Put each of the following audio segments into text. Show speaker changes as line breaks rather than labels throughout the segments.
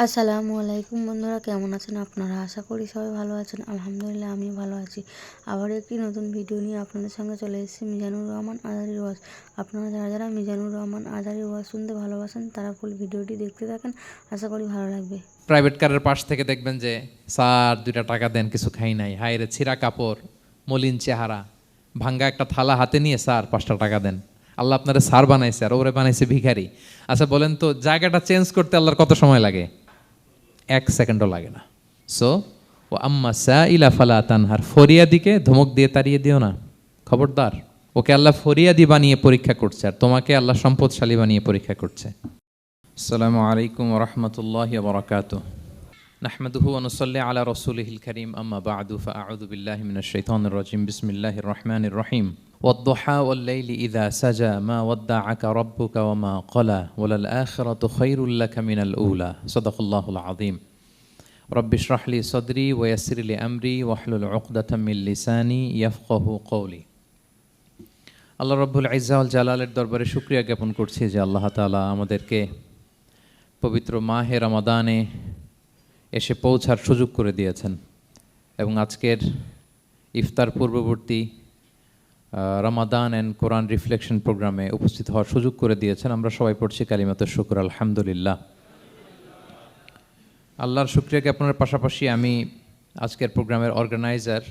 আসসালামু আলাইকুম বন্ধুরা, কেমন আছেন আপনারা? আশা করি সবাই ভালো আছেন। আলহামদুলিল্লাহ আমিও ভালো আছি। আবার একটি নতুন ভিডিও নিয়ে আপনাদের সঙ্গে চলে এসেছি মিজানুর রহমান আজারির ওয়াজ। আপনারা যারা যারা মিজানুর রহমান আজারির ওয়াজ শুনতে ভালোবাসেন তারা ফুল ভিডিওটি দেখতে থাকেন, আশা করি ভালো লাগবে।
প্রাইভেট কারের পাশ থেকে দেখবেন যে স্যার 2টা টাকা দেন, কিছু খাই নাই, হায় রে ছিঁড়া কাপড়, মলিন চেহারা, ভাঙ্গা একটা থালা হাতে নিয়ে স্যার 5টা টাকা দেন। আল্লাহ আপনারে স্যার বানাইছে আর ওরে বানাইছে ভিখারি। আচ্ছা বলেন তো, জায়গাটা চেঞ্জ করতে আল্লাহর কত সময় লাগে? 1 সেকেন্ডও লাগে না। সো ও আম্মা সাইলা ফালা তানহার, ফরিয়াদিকে ধমক দিয়ে তাড়িয়ে দিও না, খবরদার। ওকে আল্লাহ ফরিয়াদি বানিয়ে পরীক্ষা করছে আর তোমাকে আল্লাহ সম্পদশালী বানিয়ে পরীক্ষা করছে। আসসালামু আলাইকুম ওয়া রাহমাতুল্লাহি ওয়া বারাকাতুহু। নাহমাদুহু ওয়া নুসাল্লি আলা রাসূলিহিল কারীম, আম্মা বা'দু, ফাআউযু বিল্লাহি মিনাশ শাইতানির রাজীম। বিসমিল্লাহির রাহমানির রাহিম। ওয়াদ-দুহা ওয়াল-লাইলি ইযা সাজা মা ওয়াদ্দা'আকা রাব্বুকা ওয়া মা ক্বালা ওয়ালাল আখিরাতু খায়রুল লাকা মিনাল উলা। সাদাকাল্লাহুল আযীম। রব্বি ইশরাহ লি সাদরি ওয়া ইয়াসসির লি আমরি ওয়াহলুল উকদাতাম মিন লিসানি ইয়াফকাহু কওলি। আল্লাহ রাব্বুল ইজ্জা ওয়াল জালালের দরবারে শুকরিয়া জ্ঞাপন করছি যে আল্লাহ তাআলা আমাদেরকে পবিত্র মাহে রমাদানে এসে পৌঁছার সুযোগ করে দিয়েছেন এবং আজকের ইফতার পূর্ববর্তী রমাদান অ্যান্ড কোরআন রিফ্লেকশন প্রোগ্রামে উপস্থিত হওয়ার সুযোগ করে দিয়েছেন। আমরা সবাই পড়ছি কালিমাতুশ শুকর, আলহামদুলিল্লাহ। আল্লাহর শুকরিয়া জ্ঞাপনের পাশাপাশি আমি আজকের প্রোগ্রামের অর্গানাইজার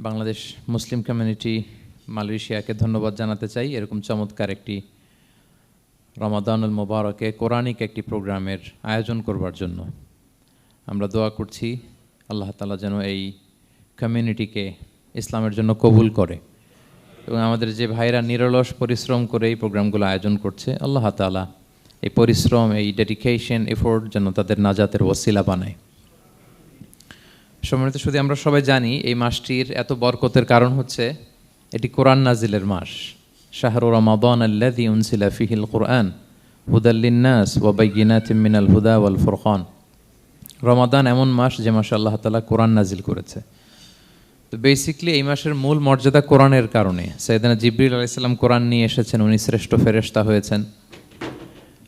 বাংলাদেশ মুসলিম কমিউনিটি মালয়েশিয়াকে ধন্যবাদ জানাতে চাই, এরকম চমৎকার একটি রমাদানুল মোবারকে কোরআনিক একটি প্রোগ্রামের আয়োজন করবার জন্য। আমরা দোয়া করছি আল্লাহ তাআলা যেন এই কমিউনিটিকে ইসলামের জন্য কবুল করে এবং আমাদের যে ভাইরা নিরলস পরিশ্রম করে এই প্রোগ্রামগুলো আয়োজন করছে, আল্লাহ তাআলা এই পরিশ্রম, এই ডেডিকেশন, এফোর্ট যেন তাদের নাজাতের ওসিলা বানায়। সম্মানিত শুধু আমরা সবাই জানি এই মাসটির এত বরকতের কারণ হচ্ছে এটি কোরআন নাজিলের মাস। শাহরু রমাদান আল্লাযী উনজিলা ফীহিল কুরআন হুদাল লিন্নাস ওয়া বাইয়িনাতিম মিনাল হুদা ওয়াল ফুরকান। রমাদান এমন মাস যে মাসে আল্লাহ তাআলা কোরআন নাজিল করেছে। তো বেসিক্যালি এই মাসের মূল মর্যাদা কোরআনের কারণে। সাইয়েদনা জিবরিল আলাইহিস সালাম কোরআন নিয়ে এসেছেন, উনি শ্রেষ্ঠ ফেরেশতা হয়েছেন।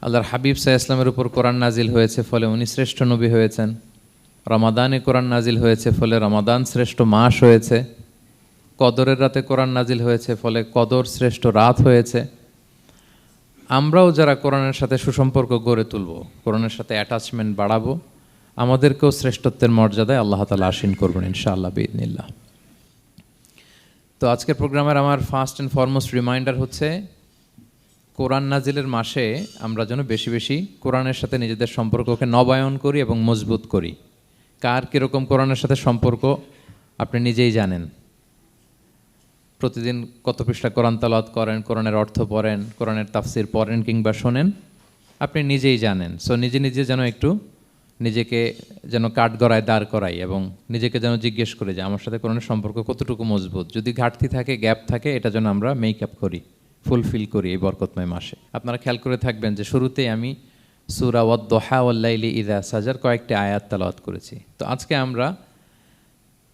আল্লাহর হাবিব সাল্লাল্লাহু আলাইহি ওয়াসাল্লামের উপর কোরআন নাজিল হয়েছে, ফলে উনি শ্রেষ্ঠ নবী হয়েছেন। রমাদানে কোরআন নাজিল হয়েছে, ফলে রমাদান শ্রেষ্ঠ মাস হয়েছে। কদরের রাতে কোরআন নাজিল হয়েছে, ফলে কদর শ্রেষ্ঠ রাত হয়েছে। আমরাও যারা কোরআনের সাথে সুসম্পর্ক গড়ে তুলব, কোরআনের সাথে অ্যাটাচমেন্ট বাড়াবো, আমাদেরকেও শ্রেষ্ঠত্বের মর্যাদায় আল্লাহ তাআলা আসীন করবেন ইনশাআল্লাহ বিইذنিল্লাহ। তো আজকের প্রোগ্রামের আমার ফার্স্ট অ্যান্ড ফরমোস্ট রিমাইন্ডার হচ্ছে কোরআন নাজিলের মাসে আমরা যেন বেশি বেশি কোরআনের সাথে নিজেদের সম্পর্ককে নবায়ন করি এবং মজবুত করি। কার কীরকম কোরআনের সাথে সম্পর্ক আপনি নিজেই জানেন। প্রতিদিন কত পৃষ্ঠা কোরআন তেলাওয়াত করেন, কোরআনের অর্থ পড়েন, কোরআনের তাফসির পড়েন কিংবা শোনেন, আপনি নিজেই জানেন। সো নিজে নিজে যেন একটু নিজেকে যেন কাঠগড়ায় দাঁড় করাই এবং নিজেকে যেন জিজ্ঞেস করে যে আমার সাথে কোরআনের সম্পর্ক কতটুকু মজবুত। যদি ঘাটতি থাকে, গ্যাপ থাকে, এটা যেন আমরা মেক আপ করি, ফুলফিল করি এই বরকতময় মাসে। আপনারা খেয়াল করে থাকবেন যে শুরুতেই আমি সূরা ওয়াদ-দুহা ওয়াল-লাইলি ইযা সাজার কয়েকটি আয়াত তেলাওয়াত করেছি। তো আজকে আমরা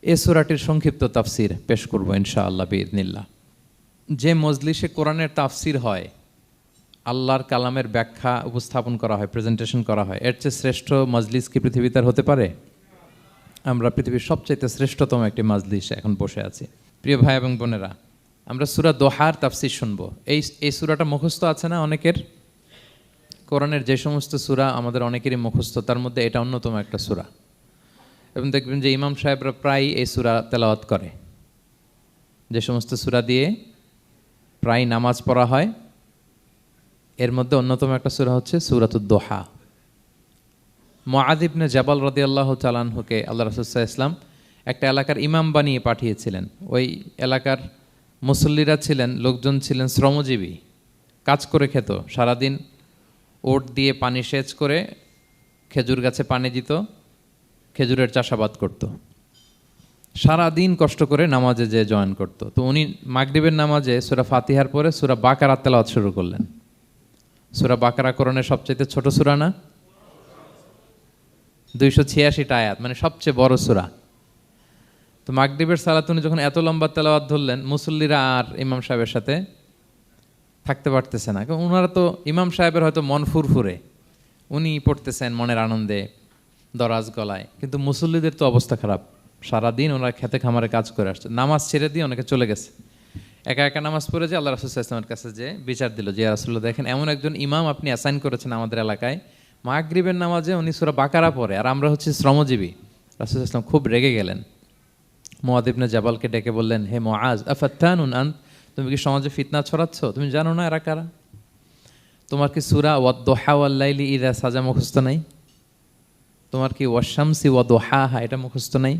এই সূরাটির সংক্ষিপ্ত তাফসির পেশ করব ইনশাআল্লাহ বিইذنিল্লাহ। যে মজলিসে কোরআনের তাফসির হয়, আল্লাহর কালামের ব্যাখ্যা উপস্থাপন করা হয়, প্রেজেন্টেশন করা হয়, এর চেয়ে শ্রেষ্ঠ মজলিস কি পৃথিবীতে আর হতে পারে? আমরা পৃথিবীর সবচাইতে শ্রেষ্ঠতম একটি মজলিসে এখন বসে আছি। প্রিয় ভাই এবং বোনেরা, আমরা সূরা দোহার তাফসির শুনবো। এই সূরাটা মুখস্থ আছে না অনেকের? কোরআনের যে সমস্ত সূরা আমাদের অনেকেরই মুখস্থ, তার মধ্যে এটা অন্যতম একটা সূরা। এবং দেখবেন যে ইমাম সাহেবরা প্রায় এই সূরা তেলাওয়াত করে। যে সমস্ত সূরা দিয়ে প্রায় নামাজ পড়া হয়, এর মধ্যে অন্যতম একটা সূরা হচ্ছে সূরাতুদ দোহা। মুআয ইবনে জাবাল রাদিয়াল্লাহু তাআলা আনহুকে আল্লাহ রাসূল সাল্লাল্লাহু আলাইহি ওয়াসাল্লাম একটা এলাকার ইমাম বানিয়ে পাঠিয়েছিলেন। ওই এলাকার মুসল্লিরা ছিলেন, লোকজন ছিলেন শ্রমজীবী, কাজ করে খেত। সারাদিন ওট দিয়ে পানি সেচ করে খেজুর গাছে পানি দিত, খেজুরের চাষাবাদ করত, সারাদিন কষ্ট করে নামাজে যে জয়েন করত। তো উনি মাগরিবের নামাজে সূরা ফাতিহার পরে সূরা বাকারা তেলাওয়াত শুরু করলেন। সূরা বাকারা কোরআনের সবচেয়ে ছোট সূরা না? 286টা আয়াত, মানে সবচেয়ে বড় সূরা। তো মাগরিবের সালাত উনি যখন এত লম্বা তেলাওয়াত ধরলেন, মুসল্লিরা আর ইমাম সাহেবের সাথে থাকতে পারতেছে না। কারণ ওনারা তো, ইমাম সাহেবের হয়তো মন ফুরফুরে, উনি পড়তেছেন মনের আনন্দে দরাজ গলায়, কিন্তু মুসল্লিদের তো অবস্থা খারাপ। সারাদিন ওনারা খেতে খামারে কাজ করে আসছে, নামাজ ছেড়ে দিয়ে অনেকে চলে গেছে, একা একা নামাজ পড়ে যে আল্লাহ রাসূল সাল্লাল্লাহু আলাইহি ওয়াসাল্লামের কাছে যে বিচার দিল যে ইয়া রাসূলুল্লাহ, দেখেন এমন একজন ইমাম আপনি অ্যাসাইন করেছেন আমাদের এলাকায়, মাগরিবের নামাজে উনি সূরা বাকারা পড়ে আর আমরা হচ্ছে শ্রমজীবী। রাসূল সাল্লাল্লাহু আলাইহি ওয়াসাল্লাম খুব রেগে গেলেন, মুআয ইবনে জাবালকে ডেকে বললেন, হে মুআয, আফাত্তানুন আন্ত, তুমি কি সমাজে ফিতনা ছড়াচ্ছ? তুমি জানো না এরা কারা? তোমার কি সূরা ওয়াদ-দুহা ওয়াল-লাইলি ইযা সাজা মুখস্থ নাই? তোমার কি ওয়াশ-শামসি ওয়া-দুহাহা এটা মুখস্থ নাই?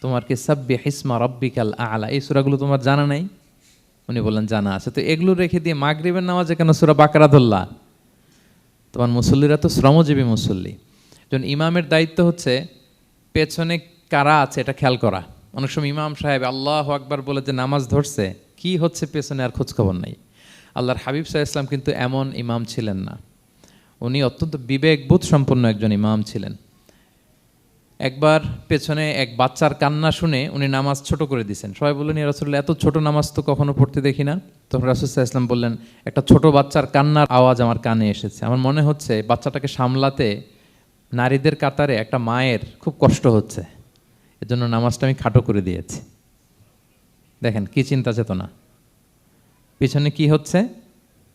তোমার কি সাব্বিহ ইসমা রাব্বিকাল আ'লা এই সূরাগুলো তোমার জানা নাই? উনি বললেন জানা আছে। তো এগুলো রেখে দিয়ে মাগরিবের নামাজে কেন সূরা বাকারা ধরলা? তোমার মুসল্লিরা তো শ্রমজীবী মুসল্লি। যখন ইমামের দায়িত্ব হচ্ছে পেছনে কারা আছে এটা খেয়াল করা। অনেক সময় ইমাম সাহেব আল্লাহু আকবার বলে যে নামাজ ধরছে, কি হচ্ছে পেছনে আর খোঁজখবর নাই। আল্লাহর হাবিব সাল্লাল্লাহু আলাইহি ওয়াসাল্লাম কিন্তু এমন ইমাম ছিলেন না, উনি অত্যন্ত বিবেকবোধ সম্পন্ন একজন ইমাম ছিলেন। একবার পেছনে এক বাচ্চার কান্না শুনে উনি নামাজ ছোট করে দিয়েছেন। সবাই বললেন, ইয়া রাসূলুল্লাহ, এত ছোট নামাজ তো কখনো পড়তে দেখি না। তখন রাসূল সাল্লাল্লাহু আলাইহি ওয়াসাল্লাম বললেন, একটা ছোট বাচ্চার কান্নার আওয়াজ আমার কানে এসেছে, আমার মনে হচ্ছে বাচ্চাটাকে সামলাতে নারীদের কাতারে একটা মায়ের খুব কষ্ট হচ্ছে, এজন্য নামাজটা আমি খাটো করে দিয়েছি। দেখেন কি চিন্তা চেতনা, পিছনে কি হচ্ছে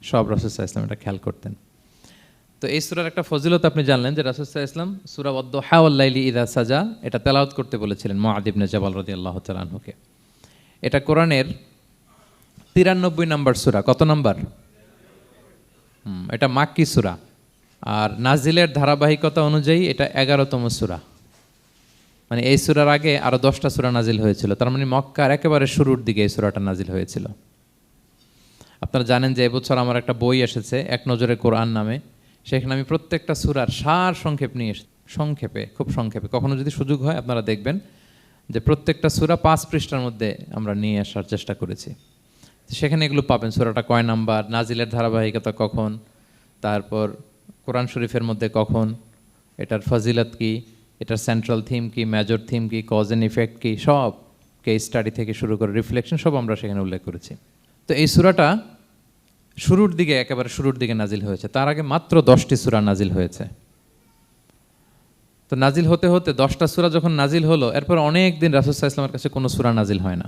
সব রাসূল সাল্লাল্লাহু আলাইহি ওয়াসাল্লাম এটা খেয়াল করতেন। তো এই সূরার একটা ফজিলত আপনি জানলেন যে রাসূল সাল্লাল্লাহু আলাইহি ওয়াসাল্লাম সূরা ওয়াদ-দুহা ওয়াল-লাইলি ইযা সাজা এটা তেলাওয়াত করতে বলেছিলেন মুআয ইবনে জাবাল রাদিয়াল্লাহু তাআলা আনহুকে। এটা কোরআনের 93 নম্বর সূরা। কত নম্বর? এটা মাক্কি সূরা, আর নাজিলের ধারাবাহিকতা অনুযায়ী এটা 11তম সূরা। মানে এই সূরার আগে আরো 10টা সূরা নাজিল হয়েছিল, তার মানে মক্কার একেবারে শুরুর দিকে এই সূরাটা নাজিল হয়েছিল। আপনারা জানেন যে এবছর আমার একটা বই এসেছে এক নজরে কোরআন নামে, সেখানে আমি প্রত্যেকটা সূরার সার সংক্ষেপ নিয়ে সংক্ষেপে, খুব সংক্ষেপে, কখনো যদি সুযোগ হয় আপনারা দেখবেন যে প্রত্যেকটা সূরা 5 পৃষ্ঠার মধ্যে আমরা নিয়ে আসার চেষ্টা করেছি। সেখানে এগুলো পাবেন, সূরাটা কয় নাম্বার, নাজিলের ধারাবাহিকতা কখন, তারপর কোরআন শরীফের মধ্যে কখন, এটার ফজিলত কি, এটার সেন্ট্রাল থিম কি, মেজর থিম কি, কজ এন্ড ইফেক্ট কি, সব কেস স্টাডি থেকে শুরু করে রিফ্লেকশন সব আমরা সেখানে উল্লেখ করেছি। তো এই সূরাটা শুরুর দিকে, একেবারে শুরুর দিকে নাজিল হয়েছে, তার আগে মাত্র 10টি সূরা নাজিল হয়েছে। তো নাজিল হতে হতে 10টা সূরা যখন নাজিল হলো, এরপর অনেক দিন রাসূল সাল্লাল্লাহু আলাইহি ওয়াসাল্লামের কাছে কোনো সূরা নাজিল হয় না।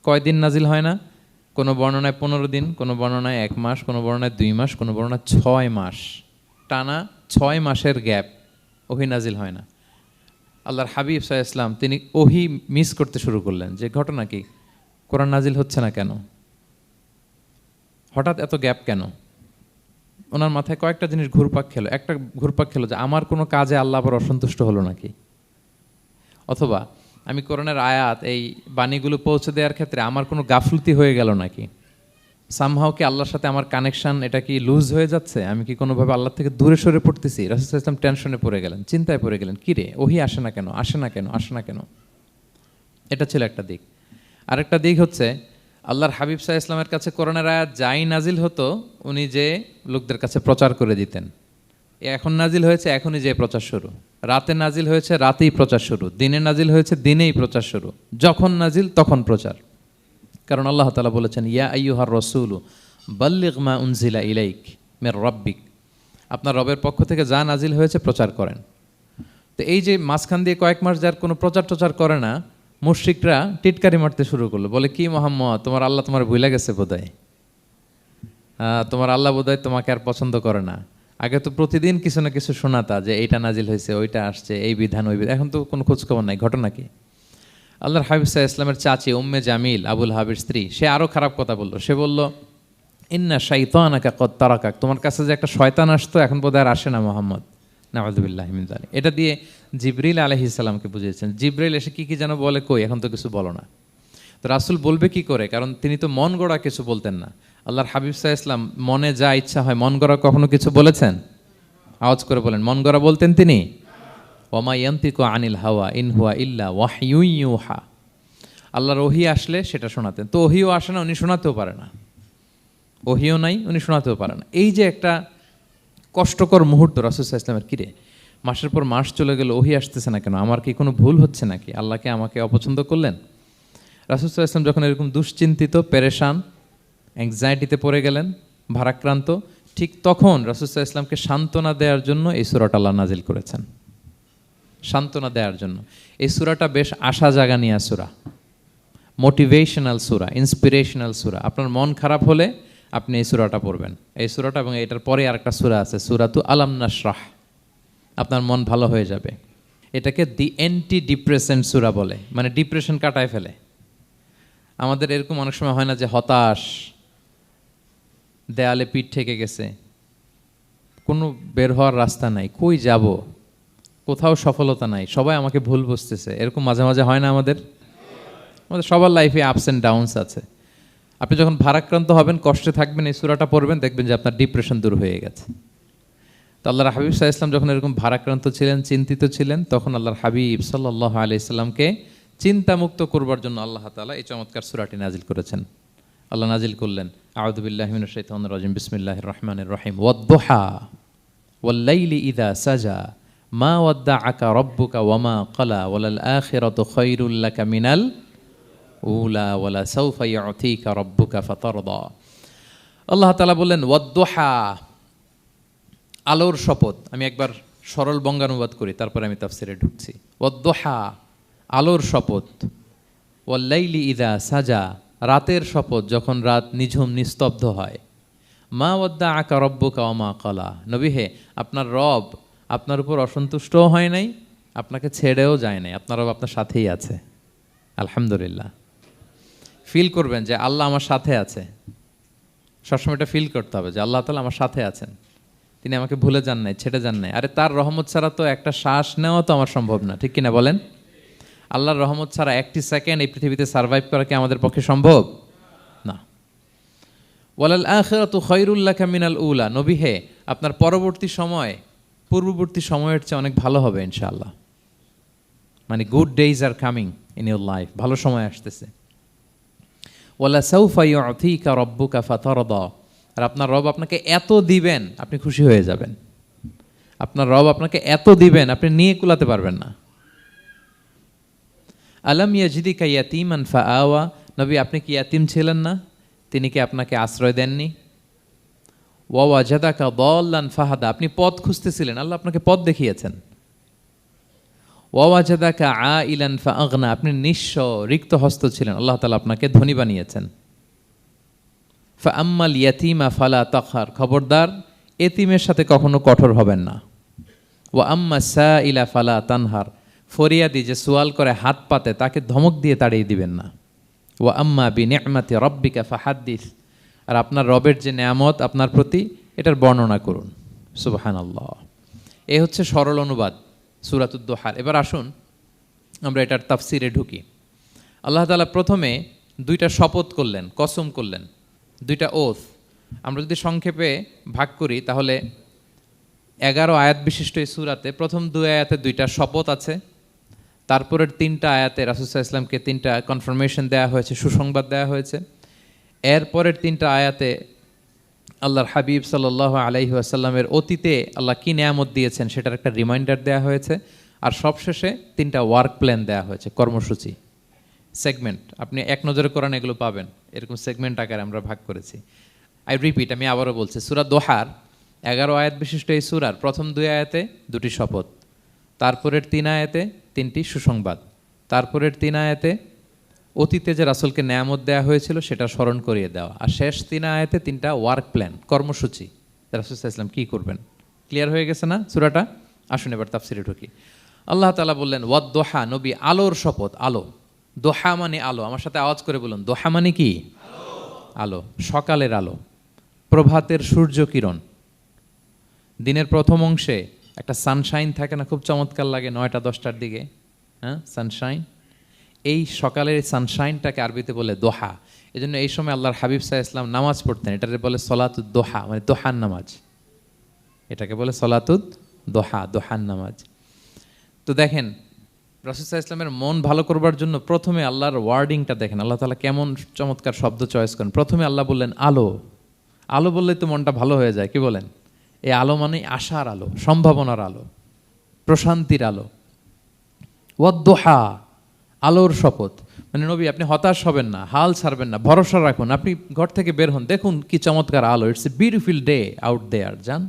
কয়দিন নাজিল হয় না? কোনো বর্ণনায় 15 দিন, কোনো বর্ণনায় 1 মাস, কোনো বর্ণনায় 2 মাস, কোনো বর্ণনায় 6 মাস, টানা 6 মাসের গ্যাপ ওহী নাজিল হয় না। আল্লাহর হাবিব সাল্লাল্লাহু আলাইহি ওয়াসাল্লাম তিনি ওহী মিস করতে শুরু করলেন, যে ঘটনা কি, কোরআন নাজিল হচ্ছে না কেন, হঠাৎ এত গ্যাপ কেন? ওনার মাথায় কয়েকটা জিনিস ঘুরপাক খেলো। একটা ঘুরপাক খেলো যে আমার কোনো কাজে আল্লাহ আবার অসন্তুষ্ট হলো নাকি, অথবা আমি কোরআনের আয়াত এই বাণীগুলো পৌঁছে দেওয়ার ক্ষেত্রে আমার কোনো গাফলতি হয়ে গেল নাকি, সামহাও কি আল্লাহর সাথে আমার কানেকশন এটা কি লুজ হয়ে যাচ্ছে, আমি কি কোনোভাবে আল্লাহ থেকে দূরে সরে পড়তেছি। রাসূল সাল্লাল্লাহু আলাইহি ওয়াসাল্লাম টেনশনে পড়ে গেলেন, চিন্তায় পড়ে গেলেন, কি রে ওহী আসে না কেন, আসে না কেন, আসে না কেন। এটা ছিল একটা দিক। আরেকটা দিক হচ্ছে আল্লাহর হাবিব সাল্লাল্লাহু আলাইহি ওয়াসাল্লামের কাছে কোরআনের আয়াত যাই নাজিল হতো উনি যে লোকদের কাছে প্রচার করে দিতেন। এখন নাজিল হয়েছে এখনই যে প্রচার শুরু, রাতে নাজিল হয়েছে রাতেই প্রচার শুরু, দিনে নাজিল হয়েছে দিনেই প্রচার শুরু, যখন নাজিল তখন প্রচার। কারণ আল্লাহ তাআলা বলেছেন, ইয়া আইয়ুহার রাসূলু বাল্লিগ মা উনজিলা ইলাইক মির রাব্বিক, আপনার রবের পক্ষ থেকে যা নাজিল হয়েছে প্রচার করেন। তো এই যে মাঝখান দিয়ে কয়েক মাস যার কোনো প্রচার টচার করে না, মুশরিকরা টিটকারি মারতে শুরু করলো, বলে কি মুহাম্মদ, তোমার আল্লাহ তোমার ভুলে গেছে বোধহয়, তোমার আল্লাহ বোধহয় তোমাকে আর পছন্দ করে না। আগে তো প্রতিদিন কিছু না কিছু শোনাতা যে এইটা নাজিল হয়েছে, ওইটা আসছে, এই বিধান ওই বিধান, এখন তো কোনো খোঁজখবর নাই। ঘটনা কি? আল্লাহর হাবিব সাল্লাল্লাহু আলাইহি ওয়াসাল্লামের চাচি উম্মে জামিল, আবুল হাবির স্ত্রী, সে আরও খারাপ কথা বললো। সে বলল, ইন্না শাইতানাকা কদ তারাকাক, তোমার কাছে যে একটা শয়তান আসতো এখন বোধহয় আর আসে না মুহাম্মদ, নাউযুবিল্লাহি মিন যালিক। এটা দিয়ে জিবরিল আলাইহিস সালামকে বুঝিয়েছেন। জিবরিল এসে কি কি যেন বলে, কই এখন তো কিছু বলো না। তো রাসূল বলবে কি করে, কারণ তিনি তো মন গড়া কিছু বলতেন না। আল্লাহর হাবিব সাল্লাল্লাহু আলাইহি ওয়াসাল্লাম মনে যা ইচ্ছা হয় মন গড়া কখনো কিছু বলেছেন? আওয়াজ করে বলেন, মন গড়া বলতেন তিনি? ওমা ইয়ানতিকু আনিল হাওয়া ইন হুয়া ইল্লা ওয়াহয়ুন ইউহা, আল্লাহর ওহী আসলে সেটা শোনাতেন। তো ওহীও আসে না, উনি শোনাতেও পারে না, ওহীও নাই, উনি শোনাতেও পারে না। এই যে একটা কষ্টকর মুহূর্ত রাসূল সাল্লাল্লাহু আলাইহি ওয়াসাল্লামের, কিরে মাসের পর মাস চলে গেল ওহী আসতেছে না কেন, আমার কি কোনো ভুল হচ্ছে নাকি, আল্লাহকে আমাকে অপছন্দ করলেন? রাসূল সাল্লাল্লাহু আলাইহি ওয়াসাল্লাম যখন এরকম দুশ্চিন্তিত, পেরেশান, অ্যাংজাইটিতে পড়ে গেলেন, ভারাক্রান্ত, ঠিক তখন রাসূল সাল্লাল্লাহু আলাইহি ওয়াসাল্লামকে সান্ত্বনা দেওয়ার জন্য এই সূরাটা আল্লাহ নাজিল করেছেন, সান্ত্বনা দেওয়ার জন্য। এই সূরাটা বেশ আশা জাগানিয়া সূরা, মোটিভেশনাল সূরা, ইন্সপিরেশনাল সূরা। আপনার মন খারাপ হলে আপনি এই সূরাটা পড়বেন, এই সূরাটা, এবং এটার পরে আরেকটা সূরা আছে সূরাতু আলাম নাশরাহ, আপনার মন ভালো হয়ে যাবে। এটাকে দি অ্যান্টি ডিপ্রেসেন্ট সূরা বলে, মানে ডিপ্রেশন কাটায় ফেলে। আমাদের এরকম অনেক সময় হয় না যে হতাশ, দেয়ালে পিঠ ঠেকে গেছে, কোনো বের হওয়ার রাস্তা নাই, কই যাব, কোথাও সফলতা নাই, সবাই আমাকে ভুল বুঝতেছে, এরকম মাঝে মাঝে হয় না আমাদের? আমাদের সবার লাইফে আপস অ্যান্ড ডাউনস আছে। আপনি যখন ভারাক্রান্ত হবেন, কষ্টে থাকবেন, এই সূরাটা পড়বেন, দেখবেন যে আপনার ডিপ্রেশন দূর হয়ে গেছে। তো আল্লাহর হাবিব সাল্লাল্লাহু আলাইহি ওয়াসাল্লাম যখন এরকম ভারাক্রান্ত ছিলেন, চিন্তিত ছিলেন, তখন আল্লাহর হাবিব সাল্লাল্লাহু আলাইহি ওয়াসাল্লামকে চিন্তামুক্ত করবার জন্য আল্লাহ তাআলা এই চমৎকার সূরাটি নাজিল করেছেন। আল্লাহ নাজিল করলেন, আউযু বিল্লাহি মিনাশ শাইতানির রাজিম, বিসমিল্লাহির রহমানির রহিম, ওয়াদ-দুহা ওয়াল-লাইলি ইযা সাজা মা ওয়াদ্দাআকা রাব্বুকা ওয়া মা ক্বালা ওয়ালাল আখিরাতু খায়রুল লাকা মিনাল উলা ওয়ালা সাউফা ইউতিকা রাব্বুকা ফাতারদা। আল্লাহ তাআলা বললেন ওয়াদ-দুহা, আলোর শপথ। আমি একবার সরল বঙ্গানুবাদ করি, তারপরে আমি তাফসিরে ঢুকছি। ওয়াদ-দুহা, আলোর শপথ। ওয়াল-লাইলি ইযা সাজা, রাতের শপথ, যখন রাত নিঝুম নিস্তব্ধ হয়। মা ওয়াদ্দাআকা রাব্বুকা ওয়া মা ক্বালা, নবী হে, আপনার রব আপনার উপর অসন্তুষ্টও হয় নাই, আপনাকে ছেড়েও যায় নাই, আপনার রব আপনার সাথেই আছে। আলহামদুলিল্লাহ। ফিল করবেন যে আল্লাহ আমার সাথে আছে, সবসময় এটা ফিল করতে হবে যে আল্লাহ তাআলা আমার সাথে আছেন, তিনি আমাকে ভুলে যান নাই, ছেড়ে যান নাই। আরে তার রহমত ছাড়া তো একটা শ্বাস নেওয়া তো আমার সম্ভব না, ঠিক কিনা বলেন? আল্লাহর রহমত ছাড়া একটি সেকেন্ড এই পৃথিবীতে সার্ভাইভ করা কি আমাদের পক্ষে সম্ভব না। ওয়ালাল আখিরাতু খায়রুল লাকা মিনাল উলা, নবী হে, আপনার পরবর্তী সময় পূর্ববর্তী সময়ের চেয়ে অনেক ভালো হবে ইনশাআল্লাহ। মানে good days are coming in your life, ভালো সময় আসতেছে। ওয়ালা সাউফা ইউতিকা রাব্বুকা ফাতারদা, আর আপনার রব আপনাকে এত দিবেন আপনি খুশি হয়ে যাবেন। আপনার রব আপনাকে এত দিবেন আপনি নিয়ে কুলাতে পারবেন না। আলাম ইয়াজিদিকা ইয়াতীমান ফাআওয়া, নবী আপনি কি ইয়াতীম ছিলেন না, তিনি কি আপনাকে আশ্রয় দেননি? ওয়া ওয়াজাদাকা দাল্লান ফাহাদা, আপনি পথ খুঁজতেছিলেন, আল্লাহ আপনাকে পথ দেখিয়েছেন। ওয়া ওয়াজাদাকা আইলান ফাআগনা, আপনি নিঃস্ব রিক্ত হস্ত ছিলেন, আল্লাহ তাআলা আপনাকে ধনী বানিয়েছেন। ফাআম্মাল ইয়াতীমা ফালা তাকহার, খবরদার এতিমের সাথে কখনো কঠোর হবেন না। ওয়া আম্মা সাইলা ফালা তানহার, ফরিয়াদি যে সোয়াল করে হাত পাতে তাকে ধমক দিয়ে তাড়িয়ে দিবেন না। ওয়া আম্মা বিনিআমাতি রাব্বিকা ফাহাদ্দিস, আর আপনার রবের যে নেয়ামত আপনার প্রতি, এটার বর্ণনা করুন। সুবহানাল্লাহ। এ হচ্ছে সরল অনুবাদ সূরাতুদ দুহার। এবার আসুন আমরা এটার তাফসিরে ঢুকি। আল্লাহ তাআলা প্রথমে দুইটা শপথ করলেন, কসম করলেন, দুইটা ওথ। আমরা যদি সংক্ষেপে ভাগ করি তাহলে 11 আয়াত বিশিষ্ট এই সূরাতে প্রথম 2 আয়াতে দুইটা শপথ আছে, তারপরের 3টা আয়াতে রাসূল সাল্লাল্লাহু আলাইহি ওয়াসাল্লামকে 3টা কনফার্মেশন দেওয়া হয়েছে, সুসংবাদ দেওয়া হয়েছে। এরপরের 3টা আয়াতে আল্লাহর হাবিব সাল্লাল্লাহু আলাইহি ওয়াসাল্লামের অতীতে আল্লাহ কী নেয়ামত দিয়েছেন সেটার একটা রিমাইন্ডার দেওয়া হয়েছে। আর সবশেষে 3টা ওয়ার্ক প্ল্যান দেওয়া হয়েছে, কর্মসূচি, সেগমেন্ট। আপনি এক নজরে কোরআন এগুলো পাবেন, এরকম সেগমেন্ট আকারে আমরা ভাগ করেছি। আই রিপিট, আমি আবারও বলছি, সূরা দোহার 11 আয়াত বিশিষ্ট এই সূরার প্রথম 2 আয়াতে 2টি শপথ, তারপরের 3 আয়াতে 3টি সুসংবাদ, তারপরের 3 আয়াতে অতীতে যে রাসূলকে নেয়ামত দেওয়া হয়েছিল সেটা স্মরণ করিয়ে দেওয়া, আর শেষ 3 আয়াতে 3টা ওয়ার্ক প্ল্যান, কর্মসূচি, রাসূল সাল্লাল্লাহু আলাইহি ওয়াসাল্লাম কী করবেন। ক্লিয়ার হয়ে গেছে না সূরাটা? আসুন এবার তাফসিরে ঢুকি। আল্লাহ তাআলা বললেন ওয়াদ-দুহা, নবী আলোর শপথ। আলো, দোহা মানে আলো। আমার সাথে আওয়াজ করে বলুন, দোহা মানে কি? আলো, সকালের আলো, প্রভাতের সূর্য কিরণ। দিনের প্রথম অংশে একটা সানশাইন থাকে না, খুব চমৎকার লাগে 9টা 10টার দিকে, হ্যাঁ, সানশাইন। এই সকালের সানশাইনটাকে আরবিতে বলে দোহা। এই জন্য এই সময় আল্লাহর হাবিব সাল্লাল্লাহু আলাইহি ওয়াসাল্লাম নামাজ পড়তেন, এটাকে বলে সলাতুদ দোহা, মানে দোহার নামাজ। এটাকে বলে সলাতুদ দোহা, দোহার নামাজ। তো দেখেন রাসূল সাল্লাল্লাহু আলাইহি ওয়াসাল্লামের মন ভালো করবার জন্য প্রথমে আল্লাহর ওয়ার্ডিংটা দেখেন, আল্লাহ তাআলা কেমন চমৎকার শব্দ চয়েস করেন। প্রথমে আল্লাহ বললেন আলো। আলো বললেই তো মনটা ভালো হয়ে যায়, কি বলেন? এই আলো মানে আশার আলো, সম্ভাবনার আলো, প্রশান্তির আলো। ওয়াদ-দুহা, আলোর শপথ। মানে নবী আপনি হতাশ হবেন না, হাল ছাড়বেন না, ভরসা রাখুন, আপনি ঘর থেকে বের হন, দেখুন কি চমৎকার আলো, it's a beautiful day out there, যান,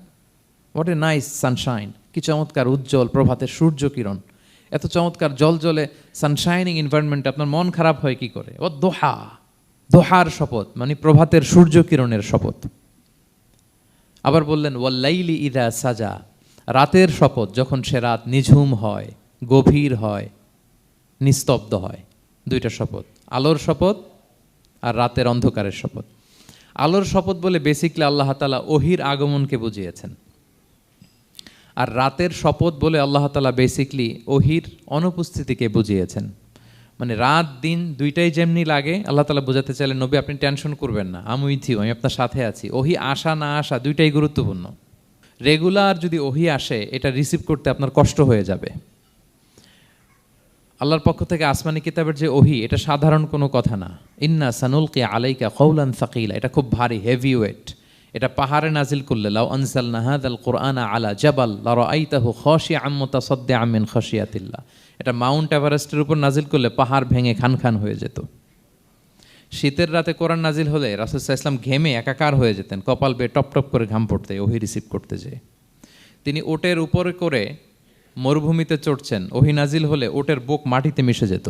হোয়াট এ নাইস সানশাইন, কি চমৎকার উজ্জ্বল প্রভাতের সূর্য কিরণ, এত চমৎকার জল জলে সানশাইনিং এনভায়রনমেন্টে আপনার মন খারাপ হয় কি করে? ও দোহা, দোহার শপথ, মানে প্রভাতের সূর্য কিরণের শপথ। আবার বললেন ওয়াল্লাইলি ইদা সাজা, রাতের শপথ, যখন সে রাত নিঝুম হয়, গভীর হয়, নিস্তব্ধ হয়। দুইটা শপথ, আলোর শপথ আর রাতের অন্ধকারের শপথ। আলোর শপথ বলে বেসিকলি আল্লাহ তাআলা ওহির আগমনকে বুঝিয়েছেন, আর রাতের শপথ বলে আল্লাহ তাআলা বেসিকলি ওহির অনুপস্থিতিকে বুঝিয়েছেন। মানে রাত দিন দুইটাই যেমনি লাগে, আল্লাহ তাআলা বোঝাতে চাইলেন নবী আপনি টেনশন করবেন না, আমি উইথ ইউ, আমি আপনার সাথে আছি। ওহি আসা না আসা দুইটাই গুরুত্বপূর্ণ। রেগুলার যদি ওহি আসে, এটা রিসিভ করতে আপনার কষ্ট হয়ে যাবে। আল্লাহর পক্ষ থেকে আসমানি কিতাবের যে ওহি, এটা সাধারণ কোনো কথা না। ইন্না সানুলকি আলাইকা কওলান সাকিলা, এটা খুব ভারী, হেভি ওয়েট। এটা পাহাড়ে নাজিল করলে, লাউ আনজালনা হাযাল কুরআনা আলা জাবাল লারাআইতাহু খাশিআম মুতাসাদ্দিআম মিন খাশিয়াতিল্লাহ, এটা মাউন্ট এভারেস্টের উপর নাজিল করলে পাহাড় ভেঙে খান খান হয়ে যেত। শীতের রাতে কোরআন নাজিল হলে রাসূল সাল্লাল্লাহু আলাইহি ওয়াসাল্লাম ঘেমে একাকার হয়ে যেতেন, কপাল বেয়ে টপ টপ করে ঘাম পড়তে ওহি রিসিভ করতে যেয়ে। তিনি ওটের উপরে করে মরুভূমিতে চড়ছেন, ওহি নাজিল হলে ওটের বুক মাটিতে মিশে যেত।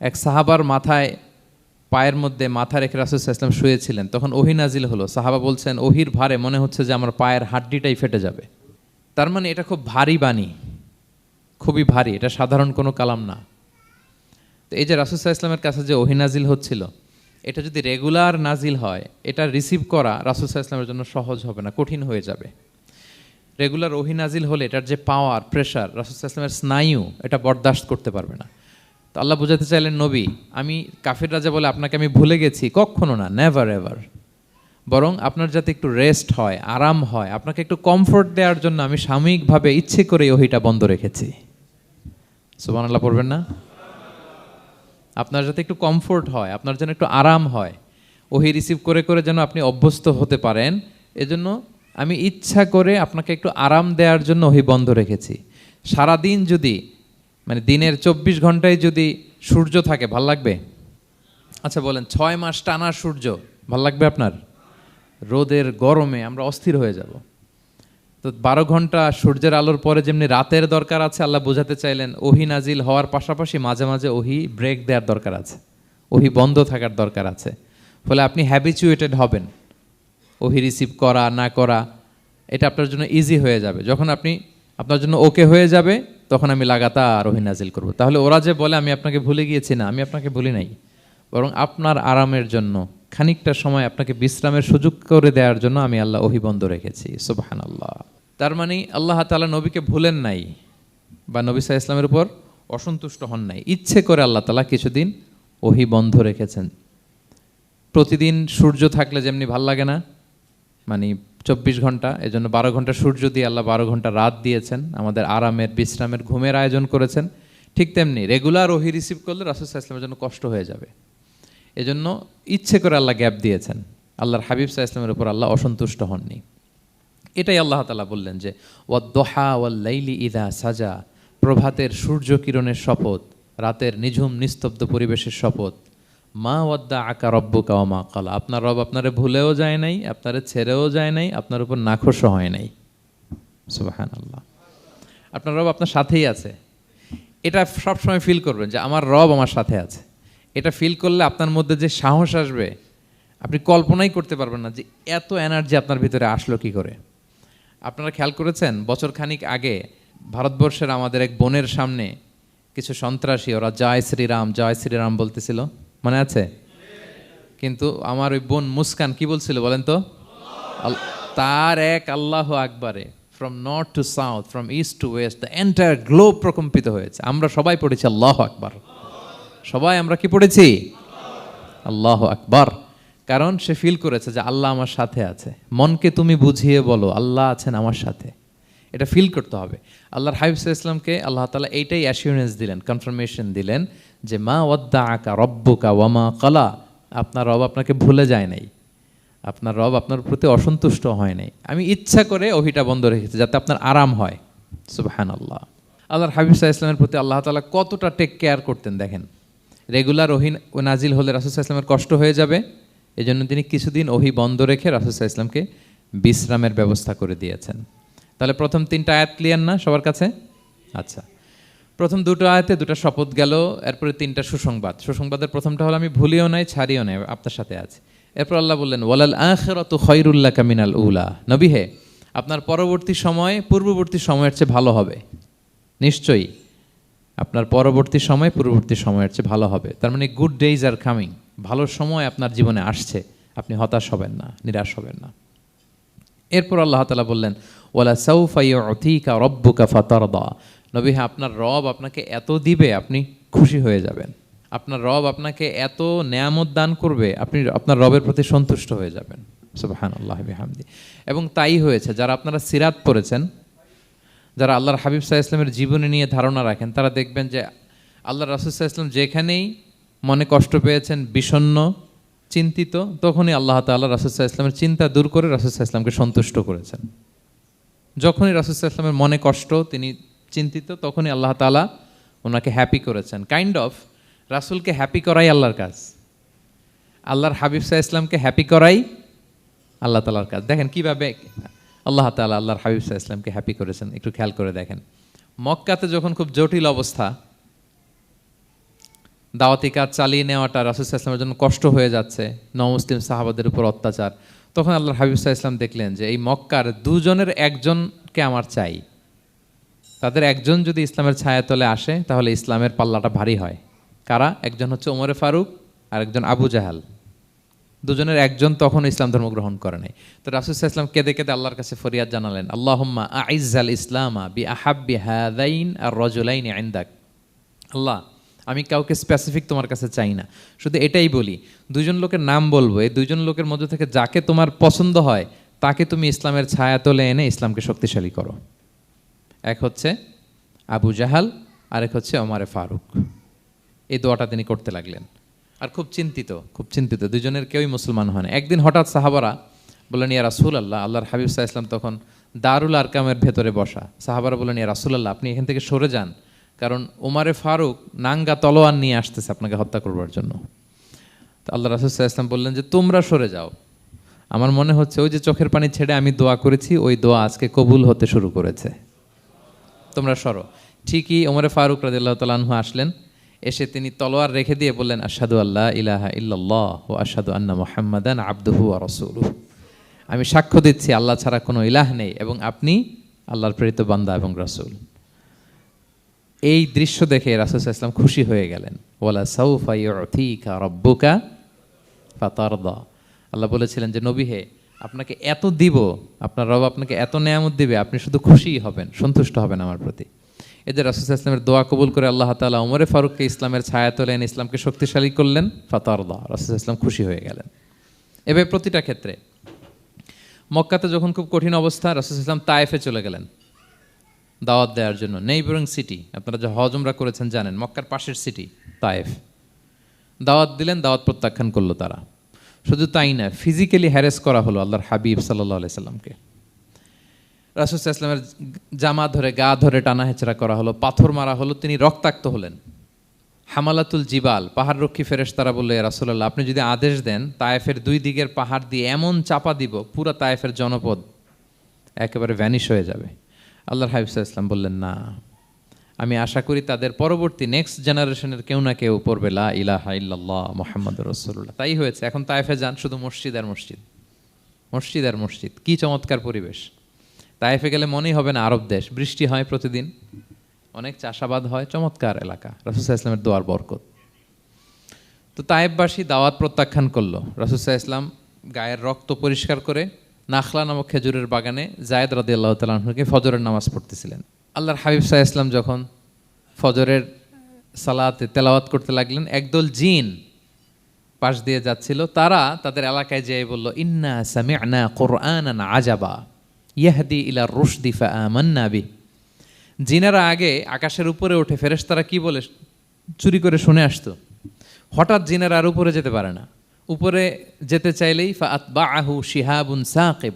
এক সাহাবার মাথায়, পায়ের মধ্যে মাথা রেখে রাসূল সাল্লাল্লাহু আলাইহি ওয়াসাল্লাম শুয়েছিলেন, তখন ওহি নাজিল হলো, সাহাবা বলছেন ওহির ভারে মনে হচ্ছে যে আমার পায়ের হাড্ডিটাই ফেটে যাবে। তার মানে এটা খুব ভারী বাণী, খুবই ভারী, এটা সাধারণ কোনো কালাম না। তো এই যে রাসূল সাল্লাল্লাহু আলাইহি ওয়াসাল্লামের কাছে যে ওহি নাজিল হচ্ছিল, এটা যদি রেগুলার নাজিল হয়, এটা রিসিভ করা রাসূল সাল্লাল্লাহু আলাইহি ওয়াসাল্লামের জন্য সহজ হবে না, কঠিন হয়ে যাবে। রেগুলার ওহি নাজিল হলে এটার যে পাওয়ার, প্রেশার, রাসূল সাল্লাল্লাহু আলাইহি ওয়াসাল্লামের স্নায়ু এটা বরদাস্ত করতে পারবে না। তো আল্লাহ বোঝাতে চাইলেন নবী, আমি কাফির রাজা বলে আপনাকে আমি ভুলে গেছি, কখনো না, নেভার এভার। বরং আপনার যাতে একটু রেস্ট হয়, আরাম হয়, আপনাকে একটু কমফোর্ট দেওয়ার জন্য আমি সাময়িকভাবে ইচ্ছে করে ওহিটা বন্ধ রেখেছি। সুবহানাল্লাহ পড়বেন না? আপনার যাতে একটু কমফোর্ট হয়, আপনার যেন একটু আরাম হয়, ওহি রিসিভ করে করে যেন আপনি অভ্যস্ত হতে পারেন, এজন্য আমি ইচ্ছা করে আপনাকে একটু আরাম দেওয়ার জন্য ওহি বন্ধ রেখেছি। সারাদিন যদি, মানে দিনের 24 ঘন্টায় যদি সূর্য থাকে, ভাল লাগবে? আচ্ছা বলেন, 6 মাস টানা সূর্য ভাল লাগবে আপনার? রোদের গরমে আমরা অস্থির হয়ে যাব। তো 12 ঘন্টা সূর্যের আলোর পরে যেমনি রাতের দরকার আছে, আল্লাহ বোঝাতে চাইলেন ওহি নাজিল হওয়ার পাশাপাশি মাঝে মাঝে ওহি ব্রেক দেওয়ার দরকার আছে, ওহি বন্ধ থাকার দরকার আছে। ফলে আপনি হ্যাবিচুয়েটেড হবেন, ওহি রিসিভ করা না করা এটা আপনার জন্য ইজি হয়ে যাবে। যখন আপনি, আপনার জন্য ওকে হয়ে যাবে, তখন আমি লাগাতার ওহি নাজিল করব। তাহলে ওরা যে বলে আমি আপনাকে ভুলে গিয়েছি, না, আমি আপনাকে ভুলি নাই, বরং আপনার আরামের জন্য খানিকটা সময় আপনাকে বিশ্রামের সুযোগ করে দেওয়ার জন্য আমি আল্লাহ ওহি বন্ধ রেখেছি। সুবহানাল্লাহ। তার মানে আল্লাহ তাআলা নবীকে ভুলেন নাই বা নবী সাল্লাল্লাহু আলাইহি ওয়াসাল্লামের উপর অসন্তুষ্ট হন নাই, ইচ্ছে করে আল্লাহ তাআলা কিছুদিন ওহি বন্ধ রেখেছেন। প্রতিদিন সূর্য থাকলে যেমনি ভাল লাগে না, মানে 24 ঘন্টা, এজন্য 12 ঘন্টা সূর্য দিয়ে আল্লাহ 12 ঘন্টা রাত দিয়েছেন, আমাদের আরামের, বিশ্রামের, ঘুমের আয়োজন করেছেন। ঠিক তেমনি রেগুলার ওহি রিসিভ করলে রাসূল সাল্লাল্লাহু আলাইহি ওয়াসাল্লামের জন্য কষ্ট হয়ে যাবে, এজন্য ইচ্ছে করে আল্লাহ গ্যাপ দিয়েছেন। আল্লাহর হাবিব সাল্লাল্লাহু আলাইহি ওয়াসাল্লামের উপর আল্লাহ অসন্তুষ্ট হননি। এটাই আল্লাহ তাআলা বললেন যে ওয়াদ-দুহা ওয়াল-লাইলি ইযা সাজা, প্রভাতের সূর্য কিরণের শপথ, রাতের নিঝুম নিস্তব্ধ পরিবেশের শপথ। মা ওয়াদ্দাআকা রাব্বুকা ওয়া মা ক্বালা, আপনার রব আপনারে ভুলেও যায় নাই, আপনারে ছেড়েও যায় নাই, আপনার উপর নাখোশও হয় নাই। সুবহানাল্লাহ। আপনার রব আপনার সাথেই আছে, এটা সবসময় ফিল করবেন যে আমার রব আমার সাথে আছে। এটা ফিল করলে আপনার মধ্যে যে সাহস আসবে, আপনি কল্পনাই করতে পারবেন না যে এত এনার্জি আপনার ভিতরে আসলো কি করে। আপনারা খেয়াল করেছেন, বছর খানিক আগে ভারতবর্ষের আমাদের এক বোনের সামনে কিছু সন্ত্রাসী, ওরা জয় শ্রীরাম জয় শ্রীরাম বলতেছিল, মনে আছে? কিন্তু আমার ওই বোন মুস্কান কি বলছিল বলেন তো? তার এক আল্লাহু আকবারে from north to south, from east to west, the entire globe প্রকম্পিত হয়েছে। আমরা সবাই পড়েছি আল্লাহু আকবার, সবাই আমরা কি পড়েছি? আল্লাহু আকবার। কারণ সে ফিল করেছে যে আল্লাহ আমার সাথে আছে। মনকে তুমি বুঝিয়ে বলো আল্লাহ আছেন আমার সাথে, এটা ফিল করতে হবে। আল্লাহর হাবিব সাল্লাল্লাহু আলাইহি ওয়াসাল্লামকে আল্লাহ তাআলা এইটাই অ্যাসিউরেন্স দিলেন, কনফার্মেশন দিলেন যে মা ওয়াদ্দাআকা রাব্বুকা ওয়া মা ক্বালা, আপনার রব আপনাকে ভুলে যায় নাই, আপনার রব আপনার প্রতি অসন্তুষ্ট হয় নাই। আমি ইচ্ছা করে ওহিটা বন্ধ রেখেছি যাতে আপনার আরাম হয়। সুবহানাল্লাহ। আল্লাহর হাবিব সাল্লাল্লাহু আলাইহি ওয়াসাল্লামের প্রতি আল্লাহ তাআলা কতটা টেক কেয়ার করতেন দেখেন। রেগুলার ওহি নাজিল হলে রাসূল সাল্লাল্লাহু আলাইহি ওয়াসাল্লামের কষ্ট হয়ে যাবে, এজন্য তিনি কিছুদিন ওহি বন্ধ রেখে রাসূল সাল্লাল্লাহু আলাইহি ওয়াসাল্লামকে বিশ্রামের ব্যবস্থা করে দিয়েছেন। তাহলে প্রথম 3টা আয়াত ক্লিয়ার না সবার কাছে? আচ্ছা, প্রথম 2টো আয়াতে 2টা শপথ গেল, এরপরে 3টা সুসংবাদ। সুসংবাদের প্রথমটা হলো আমি ভুলিও নাই ছাড়িও নাই, আপনার সাথে আছে। এরপর আল্লাহ বললেন ওয়ালাল আখিরাতু খায়রুল লাকা মিনাল উলা, নবী হে আপনার পরবর্তী সময় পূর্ববর্তী সময়ের চেয়ে ভালো হবে, নিশ্চয়ই আপনার পরবর্তী সময় পূর্ববর্তী সময়ের চেয়ে ভালো হবে। তার মানে গুড ডেইজ আর কামিং, ভালো সময় আপনার জীবনে আসছে, আপনি হতাশ হবেন না, নিরাশ হবেন না। এরপর আল্লাহ তাআলা বললেন ওয়ালা সাউফা ইউতিকা রাব্বুকা ফাতারদা, নবী হ্যাঁ আপনার রব আপনাকে এত দিবে আপনি খুশি হয়ে যাবেন, আপনার রব আপনাকে এত নেয়ামত দান করবে আপনি আপনার রবের প্রতি সন্তুষ্ট হয়ে যাবেন। সুবহানাল্লাহি বিহামদি। এবং তাই হয়েছে। যারা আপনারা সিরাত পড়েছেন, যারা আল্লাহর হাবিব সাল্লাল্লাহু আলাইহি ওয়াসাল্লামের জীবনী নিয়ে ধারণা রাখেন, তারা দেখবেন যে আল্লাহর রাসূল সাল্লাল্লাহু আলাইহি ওয়াসাল্লাম যেখানেই মনে কষ্ট পেয়েছেন, বিষণ্ণ, চিন্তিত, তখনই আল্লাহ তাআলা রাসূল সাল্লাল্লাহু আলাইহি ওয়াসাল্লামের চিন্তা দূর করে রাসূল সাল্লাল্লাহু আলাইহি ওয়াসাল্লামকে সন্তুষ্ট করেছেন। যখনই রাসূল সাল্লাল্লাহু আলাইহি ওয়াসাল্লামের মনে কষ্ট, তিনি চিন্তিত, তখনই আল্লাহ তাআলা ওনাকে হ্যাপি করেছেন। কাইন্ড অফ রাসূলকে হ্যাপি করাই আল্লাহর কাজ, আল্লাহর হাবিব সাল্লাল্লাহু আলাইহি ওয়াসাল্লামকে হ্যাপি করাই আল্লাহ তাআলার কাজ। দেখেন কিভাবে আল্লাহ তাআলা আল্লাহর হাবিব সাল্লাল্লাহু আলাইহি ওয়াসাল্লামকে হ্যাপি করেছেন, একটু খেয়াল করে দেখেন। মক্কাতে যখন খুব জটিল অবস্থা, দাওয়াতি কাজ চালিয়ে নেওয়াটা রাসূল সাল্লাল্লাহু আলাইহি ওয়াসাল্লামের জন্য কষ্ট হয়ে যাচ্ছে, নমুসলিম সাহাবাদের উপর অত্যাচার, তখন আল্লাহর হাবিব সাল্লাল্লাহু আলাইহি ওয়াসাল্লাম দেখলেন যে এই মক্কার 2 জনের একজনকে আমার চাই, তাদের একজন যদি ইসলামের ছায়াতলে আসে তাহলে ইসলামের পাল্লাটা ভারী হয়। কারা? একজন হচ্ছে ওমরে ফারুক আর একজন আবু জাহাল। 2 জনের একজন তখন ইসলাম ধর্ম গ্রহণ করে নাই। তো রাসূল সাল্লাল্লাহু আলাইহি ওয়াসাল্লাম কেঁদে কেঁদে আল্লাহর কাছে ফরিয়াদ জানালেন, আল্লাহুম্মা আইজ্জাল ইসলামা বিআহাব্বি হাযাইন আর রাজুলাইনি ইনদাক। আল্লাহ, আমি কাউকে স্পেসিফিক তোমার কাছে চাই না, শুধু এটাই বলি 2 জন লোকের নাম বলবো, এই 2 জন লোকের মধ্যে থেকে যাকে তোমার পছন্দ হয় তাকে তুমি ইসলামের ছায়াতলে এনে ইসলামকে শক্তিশালী করো। এক হচ্ছে আবু জাহাল, আরেক হচ্ছে ওমরে ফারুক। এই দোয়াটা তিনি করতে লাগলেন। আর খুব চিন্তিত 2 জনের কেউই মুসলমান হয় না। একদিন হঠাৎ সাহাবারা বললেন ইয়া রাসূলুল্লাহ, আল্লাহর হাবিব সাল্লাল্লাহু আলাইহি ওয়াসাল্লাম তখন দারুল আরকামের ভেতরে বসা। সাহাবারা বললেন ইয়া রাসূলুল্লাহ, আপনি এখান থেকে সরে যান, কারণ ওমরে ফারুক নাঙ্গা তলোয়ার নিয়ে আসতেছে আপনাকে হত্যা করবার জন্য। তো আল্লাহ রাসূল সাল্লাল্লাহু আলাইহি ওয়াসাল্লাম বললেন যে তোমরা সরে যাও, আমার মনে হচ্ছে ওই যে চোখের পানি ছেড়ে আমি দোয়া করেছি ওই দোয়া আজকে কবুল হতে শুরু করেছে, তোমরা সরো। ঠিকই ওমরে ফারুক রাদিয়াল্লাহু তাআলা আনহু আসলেন, এসে তিনি তলোয়ার রেখে দিয়ে বললেন আশহাদু আল্লা ইলাহা ইল্লাল্লাহ ওয়া আশহাদু আন্না মুহাম্মাদান আবদুহু ওয়া রাসূলুহু, আমি সাক্ষ্য দিচ্ছি আল্লাহ ছাড়া কোনো ইলাহ নেই এবং আপনি আল্লাহর প্রেরিত বান্দা এবং রাসূল। এই দৃশ্য দেখে রাসূল সাল্লাল্লাহু আলাইহি ওয়াসাল্লাম খুশি হয়ে গেলেন। ওয়ালা সাউফা ইউতিকা রাব্বুকা ফাতারদা, আল্লাহ বলেছিলেন যে নবী হে আপনাকে এত দিব, আপনার রব আপনাকে এত নেয়ামত দিবে, আপনি শুধু খুশিই হবেন, সন্তুষ্ট হবেন আমার প্রতি। এদের রাসূল সাল্লাল্লাহু আলাইহি ওয়াসাল্লামের দোয়া কবুল করে আল্লাহ তাআলা ওমরে ফারুককে ইসলামের ছায়াতলে এনে ইসলামকে শক্তিশালী করলেন। ফাতারদা, রাসূল সাল্লাল্লাহু আলাইহি ওয়াসাল্লাম খুশি হয়ে গেলেন। এভাবে প্রতিটা ক্ষেত্রে মক্কাতে যখন খুব কঠিন অবস্থা, রাসূল সাল্লাল্লাহু আলাইহি ওয়াসাল্লাম তায়েফে চলে গেলেন দাওয়াত দেওয়ার জন্য। নেইবারিং সিটি, আপনারা যে হজ উমরা করেছেন জানেন, মক্কার পাশের সিটি তায়েফ। দাওয়াত দিলেন, দাওয়াত প্রত্যাখ্যান করলো তারা। শুধু তাই না, ফিজিক্যালি হ্যারেস করা হলো আল্লাহর হাবিব সাল্লাল্লাহু আলাইহি সাল্লামকে। রাসূল সাল্লাল্লাহু আলাইহি ওয়াসাল্লামের জামা ধরে গা ধরে টানা হেচড়া করা হলো, পাথর মারা হলো, তিনি রক্তাক্ত হলেন। হামালাতুল জিবাল, পাহাড় রক্ষী ফেরেশতারা বলল ইয়া রাসূলুল্লাহ, আপনি যদি আদেশ দেন তায়েফের 2 দিকের পাহাড় দিয়ে এমন চাপা দিব পুরো তায়েফের জনপদ একেবারে ভ্যানিশ হয়ে যাবে। আল্লাহর হাবিব সাল্লাল্লাহু আলাইহি ওয়াসাল্লাম বললেন না, আমি আশা করি তাদের পরবর্তী নেক্সট জেনারেশনের কেউ না কেউ পড়বে লা ইলাহা ইল্লাল্লাহ মুহাম্মাদুর রাসূলুল্লাহ। তাই হয়েছে। এখন তায়েফে যান, শুধু মসজিদ আর মসজিদ, মসজিদ আর মসজিদ। কি চমৎকার পরিবেশ! তায়েফে গেলে মনেই হবে না আরব দেশ। বৃষ্টি হয় প্রতিদিন, অনেক চাষাবাদ হয়, চমৎকার এলাকা। রাসূল সাল্লাল্লাহু আলাইহি ওয়াসাল্লামের দোয়ার বরকত। তো তায়েফবাসী দাওয়াত প্রত্যাখ্যান করলো। রাসূল সাল্লাল্লাহু আলাইহি ওয়াসাল্লাম গায়ের রক্ত পরিষ্কার করে নাখলা নামক খেজুরের বাগানে যায়েদ রাদিয়াল্লাহু তাআলা আনহুকে ফজরের নামাজ পড়তেছিলেন। আল্লাহর হাবিব সাল্লাল্লাহু আলাইহি ওয়াসাল্লাম যখন ফজরের সালাতে তেলাওয়াত করতে লাগলেন, একদল জিন পাশ দিয়ে যাচ্ছিল। তারা তাদের এলাকায় যেয়ে বলল ইন্না সামি'না কুরআনান আজাবা ইয়াহদি ইলা রুশদি ফাআমান্না বিহি। জিনেরা আগে আকাশের উপরে উঠে ফেরেশতারা কি বলে চুরি করে শুনে আসতো। হঠাৎ জিনেরা আর উপরে যেতে পারে না, উপরে যেতে চাইলেই ফাআতবাআহু শিহাবুন সাকিব,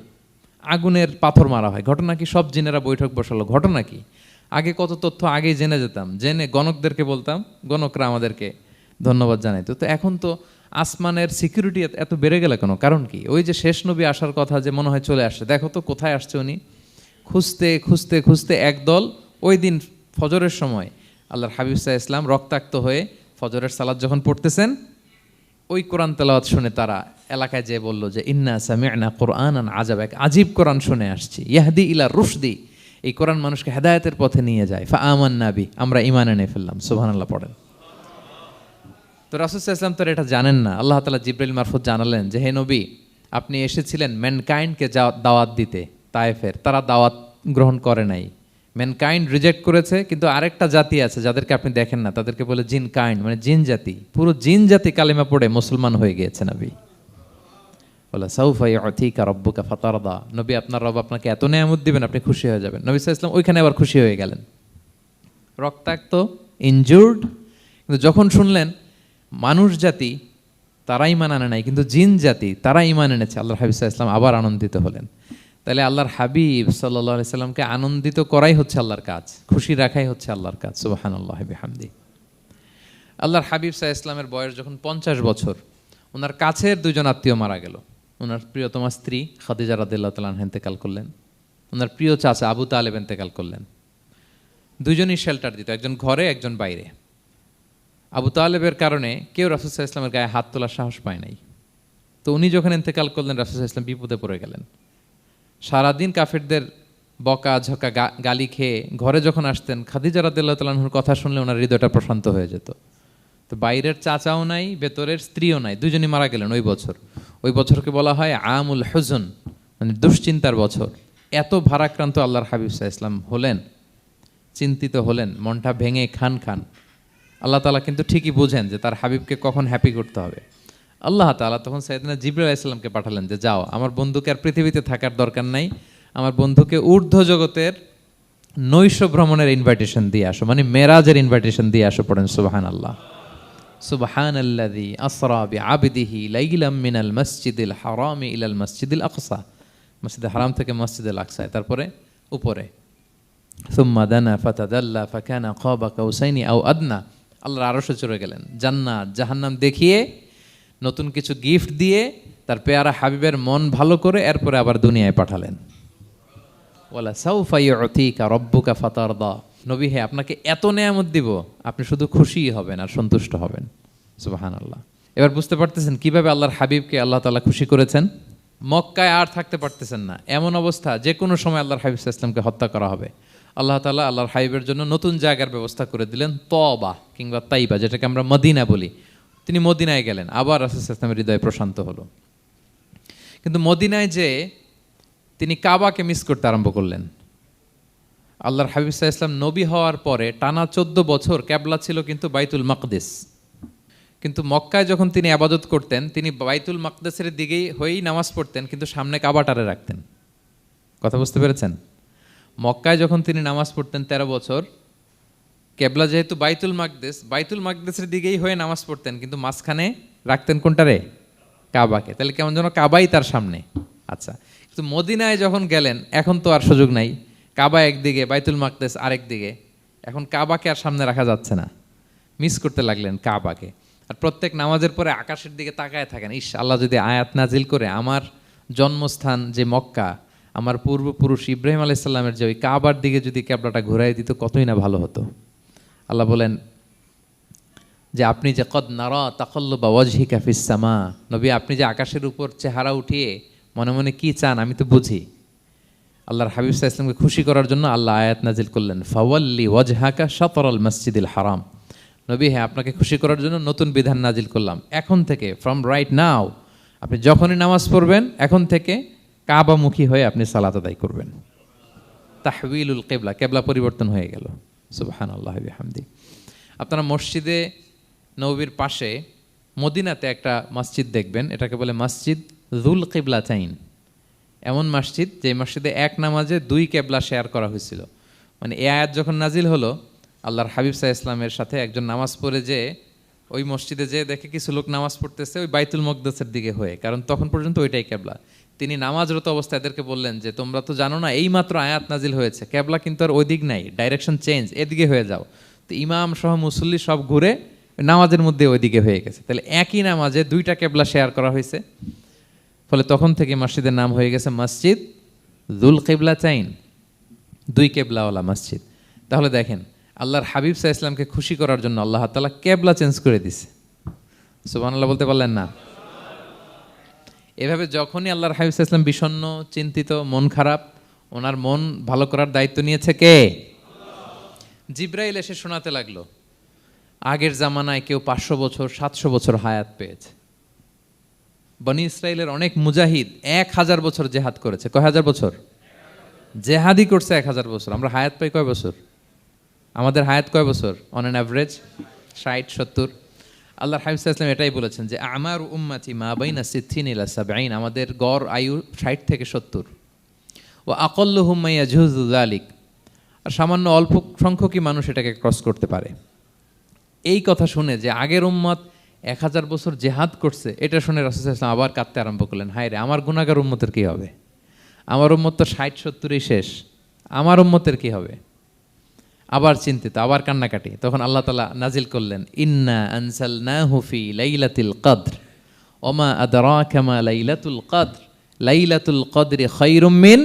আগুনের পাথর মারা হয়। ঘটনা কি? সব জিনেরা বৈঠক বসালো। ঘটনা কি? আগে কত তথ্য আগেই জেনে যেতাম, জেনে গণকদেরকে বলতাম, গণকরা আমাদেরকে ধন্যবাদ জানাই। তো এখন তো আসমানের সিকিউরিটি এত বেড়ে গেল কেন? কারণ কি? ওই যে শেষ নবী আসার কথা যে মনে হয় চলে আসছে, দেখো তো কোথায় আসছে উনি। খুঁজতে খুঁজতে খুঁজতে একদল ওই দিন ফজরের সময় আল্লাহর হাবিব সাল্লাল্লাহু আলাইহি ইসলাম রক্তাক্ত হয়ে ফজরের সালাত যখন পড়তেছেন, ওই কোরআন তেলাওয়াত শুনে তারা এলাকায় যেয়ে বলল যে ইন্না সামি'না কুরআনান আজাব, এক আজীব কোরআন শুনে আসছি, ইয়াহদি ইলা রুশদি, এই কোরআন মানুষকে হেদায়েতের পথে নিয়ে যায়। ফা আমান্না বি, আমরা ঈমান এনে ফেললাম। সুবহানাল্লাহ পড়েন। তো রাসূল সাল্লাল্লাহু আলাইহি ওয়াসাল্লাম তো এটা জানেন না। আল্লাহ তাআলা জিবরাইল মারফত জানালেন যে হে নবী, আপনি এসেছিলেন ম্যানকাইন্ডকে দাওয়াত দিতে তায়েফের, তারা দাওয়াত গ্রহণ করে নাই, ম্যানকাইন্ড রিজেক্ট করেছে। কিন্তু আরেকটা জাতি আছে যাদেরকে আপনি দেখেন না, তাদেরকে বলে জিন কাইন্ড, মানে জিন জাতি। পুরো জিন জাতি কালিমা পড়ে মুসলমান হয়ে গিয়েছে নবী। বলে সাউফা ইউতিকা রাব্বুকা ফাতারদা, নবী আপনার রব আপনাকে এত নেয়ামত দিবেন আপনি খুশি হয়ে যাবেন। নবী সাল্লাল্লাহু আলাইহি ওয়াসাল্লাম ওইখানে আবার খুশি হয়ে গেলেন, রক্তাক্ত, ইনজুর্ড। কিন্তু যখন শুনলেন মানুষ জাতি তারা ঈমান আনে নাই, কিন্তু জিন জাতি তারা ঈমান এনেছে, আল্লাহর হাবিব সাল্লাল্লাহু আলাইহি ওয়াসাল্লাম আবার আনন্দিত হলেন। তাহলে আল্লাহর হাবিব সাল্লাল্লাহু আলাইহি সাল্লামকে আনন্দিত করাই হচ্ছে আল্লাহর কাজ, খুশি রাখাই হচ্ছে আল্লাহর কাজ। সুবহানাল্লাহি বিহামদি। আল্লাহর হাবিব সাল্লাল্লাহু আলাইহি সাল্লামের বয়স যখন 50 বছর, ওনার কাছের দুজন আত্মীয় মারা গেল। ওনার প্রিয়তমা স্ত্রী খাদিজা রাদিয়াল্লাহু তাআলা আনহা ইন্তেকাল করলেন, ওনার প্রিয় চাচা আবু তালেব ইন্তেকাল করলেন। দুজনই শেল্টার দিত, একজন ঘরে একজন বাইরে। আবু তালেবের কারণে কেউ রাসূল সাল্লাল্লাহু আলাইহি ওয়াসাল্লামের গায়ে হাত তোলার সাহস পায় নাই। তো উনি যখন ইন্তেকাল করলেন, রাসূল সাল্লাল্লাহু আলাইহি ওয়াসাল্লাম বিপদে পড়ে গেলেন। সারাদিন কাফেরদের বকা ঝকা গালি খেয়ে ঘরে যখন আসতেন, খাদিজা রাদিয়াল্লাহু তাআলা আনহার কথা শুনলে ওনার হৃদয়টা প্রশান্ত হয়ে যেত। তো বাইরের চাচাও নাই, ভেতরের স্ত্রীও নাই, দুজনই মারা গেলেন ওই বছর। ওই বছরকে বলা হয় আমুল হুজন, মানে দুশ্চিন্তার বছর। এত ভারাক্রান্ত আল্লাহর হাবিব সাল্লাল্লাহু আলাইহি ওয়াসাল্লাম হলেন, চিন্তিত হলেন, মনটা ভেঙে খান খান। আল্লাহ তাআলা কিন্তু ঠিকই বোঝেন যে তার হাবিবকে কখন হ্যাপি করতে হবে। আল্লাহ তাআলা তখন সাইয়েদনা জিবরাইল আলাইহিস সালামকে পাঠালেন যে যাও, আমার বন্ধুকে আর পৃথিবীতে থাকার দরকার নাই, আমার বন্ধুকে ঊর্ধ্ব জগতের নৈশ ভ্রমণের ইনভাইটেশন দিয়ে আসো, মানে মেরাজের ইনভাইটেশন দিয়ে আসো। পড়েন সুবহানাল্লাহ। সুবহানাল্লাযী আসরা বিআবদিহি লাইলাম মিনাল মাসজিদিল হারামি ইলাল মাসজিদিল আকসা, মসজিদুল হারাম থেকে মসজিদুল আকসায়, তারপরে উপরে সুম্মা দানা ফাতাদাল্লা ফাকানা কাবা কাউসাইনি আও আদনা। আল্লাহর আরশে চড়ে গেলেন, জান্নাত জাহান্নাম দেখিয়ে, নতুন কিছু গিফট দিয়ে, তার পেয়ারা হাবিবের মন ভালো করে এরপরে আবার দুনিয়ায় পাঠালেন। ওয়ালা সাউফা ইউতিকা রাব্বুকা ফাতারদা, নবী হে আপনাকে এত নেয়ামত দিব, আপনি শুধু খুশিই হবেন আর সন্তুষ্ট হবেন। সুবহানাল্লাহ। এবার বুঝতে পারতেছেন কিভাবে আল্লাহর হাবিবকে আল্লাহ তাআলা খুশি করেছেন। মক্কায় আর থাকতে পারতেছেন না, এমন অবস্থা যে কোনো সময় আল্লাহর হাবিব সাল্লাল্লাহু আলাইহি ওয়াসাল্লামকে হত্যা করা হবে। আল্লাহ তাআলা আল্লাহর হাবিবের জন্য নতুন জায়গার ব্যবস্থা করে দিলেন, তওবা কিংবা তাইবা, যেটাকে আমরা মদিনা বলি। তিনি মদিনায় গেলেন, আবার রাসূল সাল্লাল্লাহু আলাইহি ওয়াসাল্লামের হৃদয় প্রশান্ত হলো। কিন্তু মদিনায় যে তিনি কাবাকে মিস করতে আরম্ভ করলেন। আল্লাহর হাবিব সাল্লাল্লাহু আলাইহি ওয়াসাল্লাম নবী হওয়ার পরে টানা 14 বছর কিবলা ছিল কিন্তু বাইতুল মাকদিস। কিন্তু মক্কায় যখন তিনি ইবাদত করতেন, তিনি বাইতুল মাকদিসের দিকেই হয়েই নামাজ পড়তেন, কিন্তু সামনে কাবাটারে রাখতেন। কথা বুঝতে পেরেছেন? মক্কায় যখন তিনি নামাজ পড়তেন 13 বছর, কিবলা যেহেতু বাইতুল মাকদিস, বাইতুল মাকদিসের দিকেই হয়ে নামাজ পড়তেন, কিন্তু মাঝখানে রাখতেন কোনটারে? কাবাকে। তাহলে কেমন যেন কাবাই তার সামনে। আচ্ছা, কিন্তু মদিনায় যখন গেলেন, এখন তো আর সুযোগ নাই, কাবা একদিকে, বাইতুল মাকদিস আরেক দিকে, এখন কাবাকে আর সামনে রাখা যাচ্ছে না। মিস করতে লাগলেন কাবাকে। আর প্রত্যেক নামাজের পরে আকাশের দিকে তাকায় থাকেন, ইস আল্লাহ যদি আয়াত নাজিল করে আমার জন্মস্থান যে মক্কা, আমার পূর্বপুরুষ ইব্রাহিম আলাইহিস সালামের যে ওই কাবার দিকে যদি কিবলাটা ঘুরাই দিত কতই না ভালো হতো। আল্লাহ বলেন যে আপনি যে কদ নারা তাকাল্লুবা ওয়াজহিকা ফিস সামা, নবী আপনি যে আকাশের উপর চেহারা উঠিয়ে মনে মনে কি চান আমি তো বুঝি। আল্লাহর হাবিব সাল্লাল্লাহু আলাইহি ওয়াসাল্লামকে খুশি করার জন্য আল্লাহ আয়াত নাজিল করলেন, ফাওয়াল্লি ওয়াজহাকা শাতরাল মাসজিদিল হারাম। নবী হ্যাঁ, আপনাকে খুশি করার জন্য নতুন বিধান নাজিল করলাম, এখন থেকে ফ্রম রাইট নাও আপনি যখনই নামাজ পড়বেন এখন থেকে কাবামুখী হয়ে আপনি সালাত আদায় করবেন। তাহউইলুল কিবলা, কিবলা পরিবর্তন হয়ে গেল। সুবহানাল্লাহি ওয়া বিহামদি। আপনারা মসজিদে নববীর পাশে মদিনাতে একটা মসজিদ দেখবেন, এটাকে বলে মসজিদ যুল কিবলাতাইন। এমন মসজিদ যে মসজিদে এক নামাজে 2 কিবলা শেয়ার করা হয়েছিল। মানে এই আয়াত যখন নাজিল হলো, আল্লাহর হাবিব সাল্লাল্লাহু আলাইহি ওয়াসাল্লামের সাথে একজন নামাজ পড়ে যে ওই মসজিদে যে দেখে কিছু লোক নামাজ পড়তেছে ওই বাইতুল মাকদিসের দিকে হয়ে, কারণ তখন পর্যন্ত ওইটাই কিবলা। তিনি নামাজরত অবস্থায় এদেরকে বললেন যে তোমরা তো জানো না এইমাত্র আয়াত নাজিল হয়েছে, কিবলা কিন্তু আর ওই দিক নাই, ডাইরেকশন চেঞ্জ, এদিকে হয়ে যাও। তো ইমাম সহ মুসল্লি সব ঘুরে নামাজের মধ্যে ওইদিকে হয়ে গেছে। তাহলে একই নামাজে দুইটা কেবলা শেয়ার করা হয়েছে, ফলে তখন থেকে মসজিদের নাম হয়ে গেছে মসজিদ যুল কিবলাতাইন, দুই কেবলাওয়ালা মসজিদ। তাহলে দেখেন, আল্লাহর হাবিব সাল্লাল্লাহু আলাইহি ওয়াসাল্লামকে খুশি করার জন্য আল্লাহ তাআলা কেবলা চেঞ্জ করে দিছে। সুবহানাল্লাহ বলতে পারলেন না? এভাবে যখনই আল্লাহর হাবিব সাল্লাল্লাহু আলাইহি ওয়াসাল্লাম বিষণ্ণ, চিন্তিত, মন খারাপ, ওনার মন ভালো করার দায়িত্ব নিয়েছে কে? জিব্রাইল এসে শোনাতে লাগলো, আগের জামানায় কেউ 500 বছর 700 বছর হায়াত পেয়েছে। বনি ইসরাইলের অনেক মুজাহিদ 1000 বছর জেহাদ করেছে। কয় হাজার বছর? জেহাদি করছে 1000 বছর। আমরা হায়াত পাই কয় বছর? আমাদের হায়াত কয় বছর অন অ্যান অ্যাভারেজ? 60-70। আল্লাহর হাবিব সাল্লাল্লাহু আলাইহি ওয়াসাল্লাম এটাই বলেছেন যে আমার উম্মতি মা বাইনা 60 ইলা 70, আমাদের গড় আয়ু 60 থেকে 70। ও আকল্লুহুম মা ইয়াজুজু যালিক, আর সামান্য অল্প সংখ্যকই মানুষ এটাকে ক্রস করতে পারে। এই কথা শুনে যে আগের উম্মত 1000 বছর জেহাদ করছে, এটা শুনে রাসূল সাল্লাল্লাহু আলাইহি ওয়াসাল্লাম আবার কাঁদতে আরম্ভ করলেন, হায় রে আমার গুনাহগার উম্মতের কি হবে? আমার উম্মত তো 60-70ই শেষ, আমার উম্মতের কি হবে? আবার চিন্তিত, আবার কান্নাকাটি। তখন আল্লাহ তাআলা নাজিল করলেন, ইন্না আনজালনাহু ফি লাইলাতিল কদর ওমা আদরাকা মা লাইলাতুল কদর লাইলাতুল কদরি খায়রুম মিন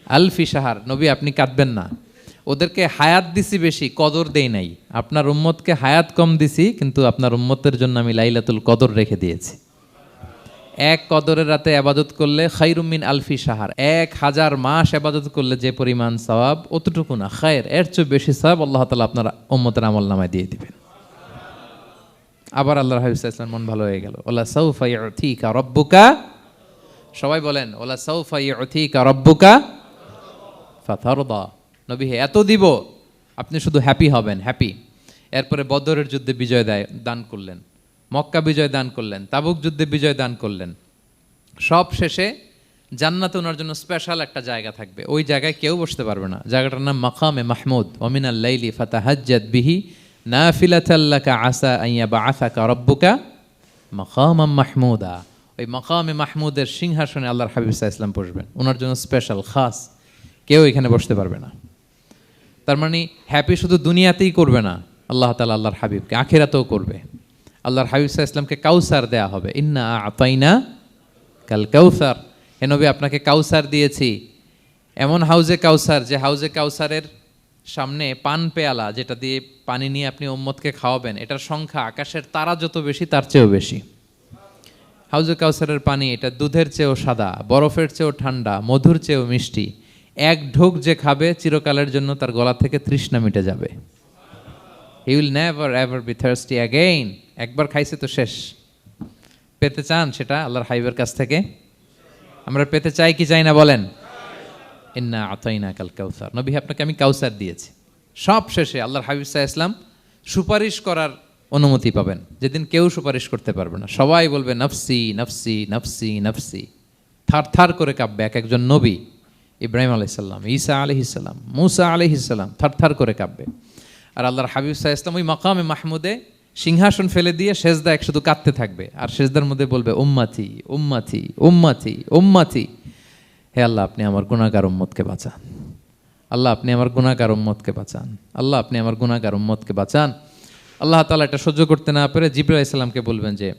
আলফি শাহর। নবী আপনি কাঁদবেন না, ওদেরকে হায়াত দিছি বেশি, কদর দেই নাই। আপনার উম্মতকে হায়াত কম দিছি, কিন্তু আপনার উম্মতের জন্য আমি লাইলাতুল কদর রেখে দিয়েছি। এক কদরের রাতে আবাদত করলে খায়রুম মিন আলফি শাহর, 1000 মাস আবাদত করলে যে পরিমাণ সওয়াব, অতটুকু না, খায়ের এর চেয়ে বেশি সওয়াব আল্লাহ তাআলা আপনার উম্মতের আমলনামায় দিয়ে দিবেন। আবার আল্লাহর হাবিব সাল্লাল্লাহু আলাইহি ওয়াসাল্লাম মন ভালো হয়ে গেল। ওয়ালা সাউফা ইউতিকা রাব্বুকা, সবাই বলেন ওয়ালা সাউফা ইউতিকা রাব্বুকা ফাতারদা। নবী হে এত দিব, আপনি শুধু হ্যাপি হবেন, হ্যাপি। এরপরে বদরের যুদ্ধে বিজয় দান করলেন, মক্কা বিজয় দান করলেন, তাবুক যুদ্ধে বিজয় দান করলেন। সব শেষে জান্নাতে ওনার জন্য স্পেশাল একটা জায়গা থাকবে, ওই জায়গায় কেউ বসতে পারবে না। জায়গাটার নাম মাকামে মাহমুদ। ওয়া মিনাল লাইলি ফাতাহাজ্জাদ বিহি নাফিলাতাল লাকা আসা আন ইয়াবআসাকা রাব্বুকা মাকামাম মাহমুদা। ওই মাকামে মাহমুদের সিংহাসনে আল্লাহর হাবিব সাল্লাল্লাহু আলাইহি ওয়াসাল্লাম বসবেন, ওনার জন্য স্পেশাল খাস, কেউ এখানে বসতে পারবে না। তার মানে হ্যাপি শুধু দুনিয়াতেই করবে না আল্লাহ তাআলা, আল্লাহর হাবিবকে আখিরাতেও করবে। আল্লাহর হাবিব সাল্লাল্লাহু আলাইহি ওয়াসাল্লামকে কাউসার দেয়া হবে, ইন্না আতাইনা কাল কাউসার। হে নবী আপনাকে কাউসার দিয়েছি, এমন হাউজে কাউসার যে হাউজে কাউসারের সামনে পান পেয়ালা, যেটা দিয়ে পানি নিয়ে আপনি উম্মতকে খাওয়াবেন, এটার সংখ্যা আকাশের তারা যত বেশি তার চেয়েও বেশি। হাউজে কাউসারের পানি এটা দুধের চেয়েও সাদা, বরফের চেয়েও ঠান্ডা, মধুর চেয়েও মিষ্টি। এক ঢোক যে খাবে চিরকালের জন্য তার গলা থেকে তৃষ্ণা মিটে যাবে। He will never ever be thirsty again. একবার খাইছে তো শেষ। পেতে চান সেটা আল্লাহর হাবিবের কাছ থেকে? আমরা পেতে চাই কি চাই না বলেন? ইন্না আতাইনা কাল কাউসার। নবী আপনাকে আমি কাউসার দিয়েছি। সব শেষে আল্লাহর হাবিব সাল্লাল্লাহু আলাইহি ওয়াসাল্লাম সুপারিশ করার অনুমতি পাবেন, যেদিন কেউ সুপারিশ করতে পারবে না। সবাই বলবে নফসি নফসি নফসি নফসি, থার থার করে কাঁপবে। এক একজন নবী, ইব্রাহিম আলাইহিস সালাম, ঈসা আলাইহিস সালাম, মূসা আলাইহিস সালাম, থার থার করে কাঁপবে। আর আল্লাহর হাবিব সাল্লাল্লাহু আলাইহি ওয়াসাল্লাম ওই মাকামে মাহমুদে সিংহাসন ফেলে দিয়ে সেজদা শুধু কাঁদতে থাকবে, আর সেজদার মধ্যে বলবে উম্মতি উম্মতি উম্মতি উম্মতি। হে আল্লাহ আপনি আমার গুনাহগার উম্মতকে বাঁচান, আল্লাহ আপনি আমার গুনাহগার উম্মতকে বাঁচান, আল্লাহ আপনি আমার গুনাহগার উম্মতকে বাঁচান। আল্লাহ তাআলা এটা সহ্য করতে না পেরে জিবরাইল আলাইহিস সালামকে বলবেন যে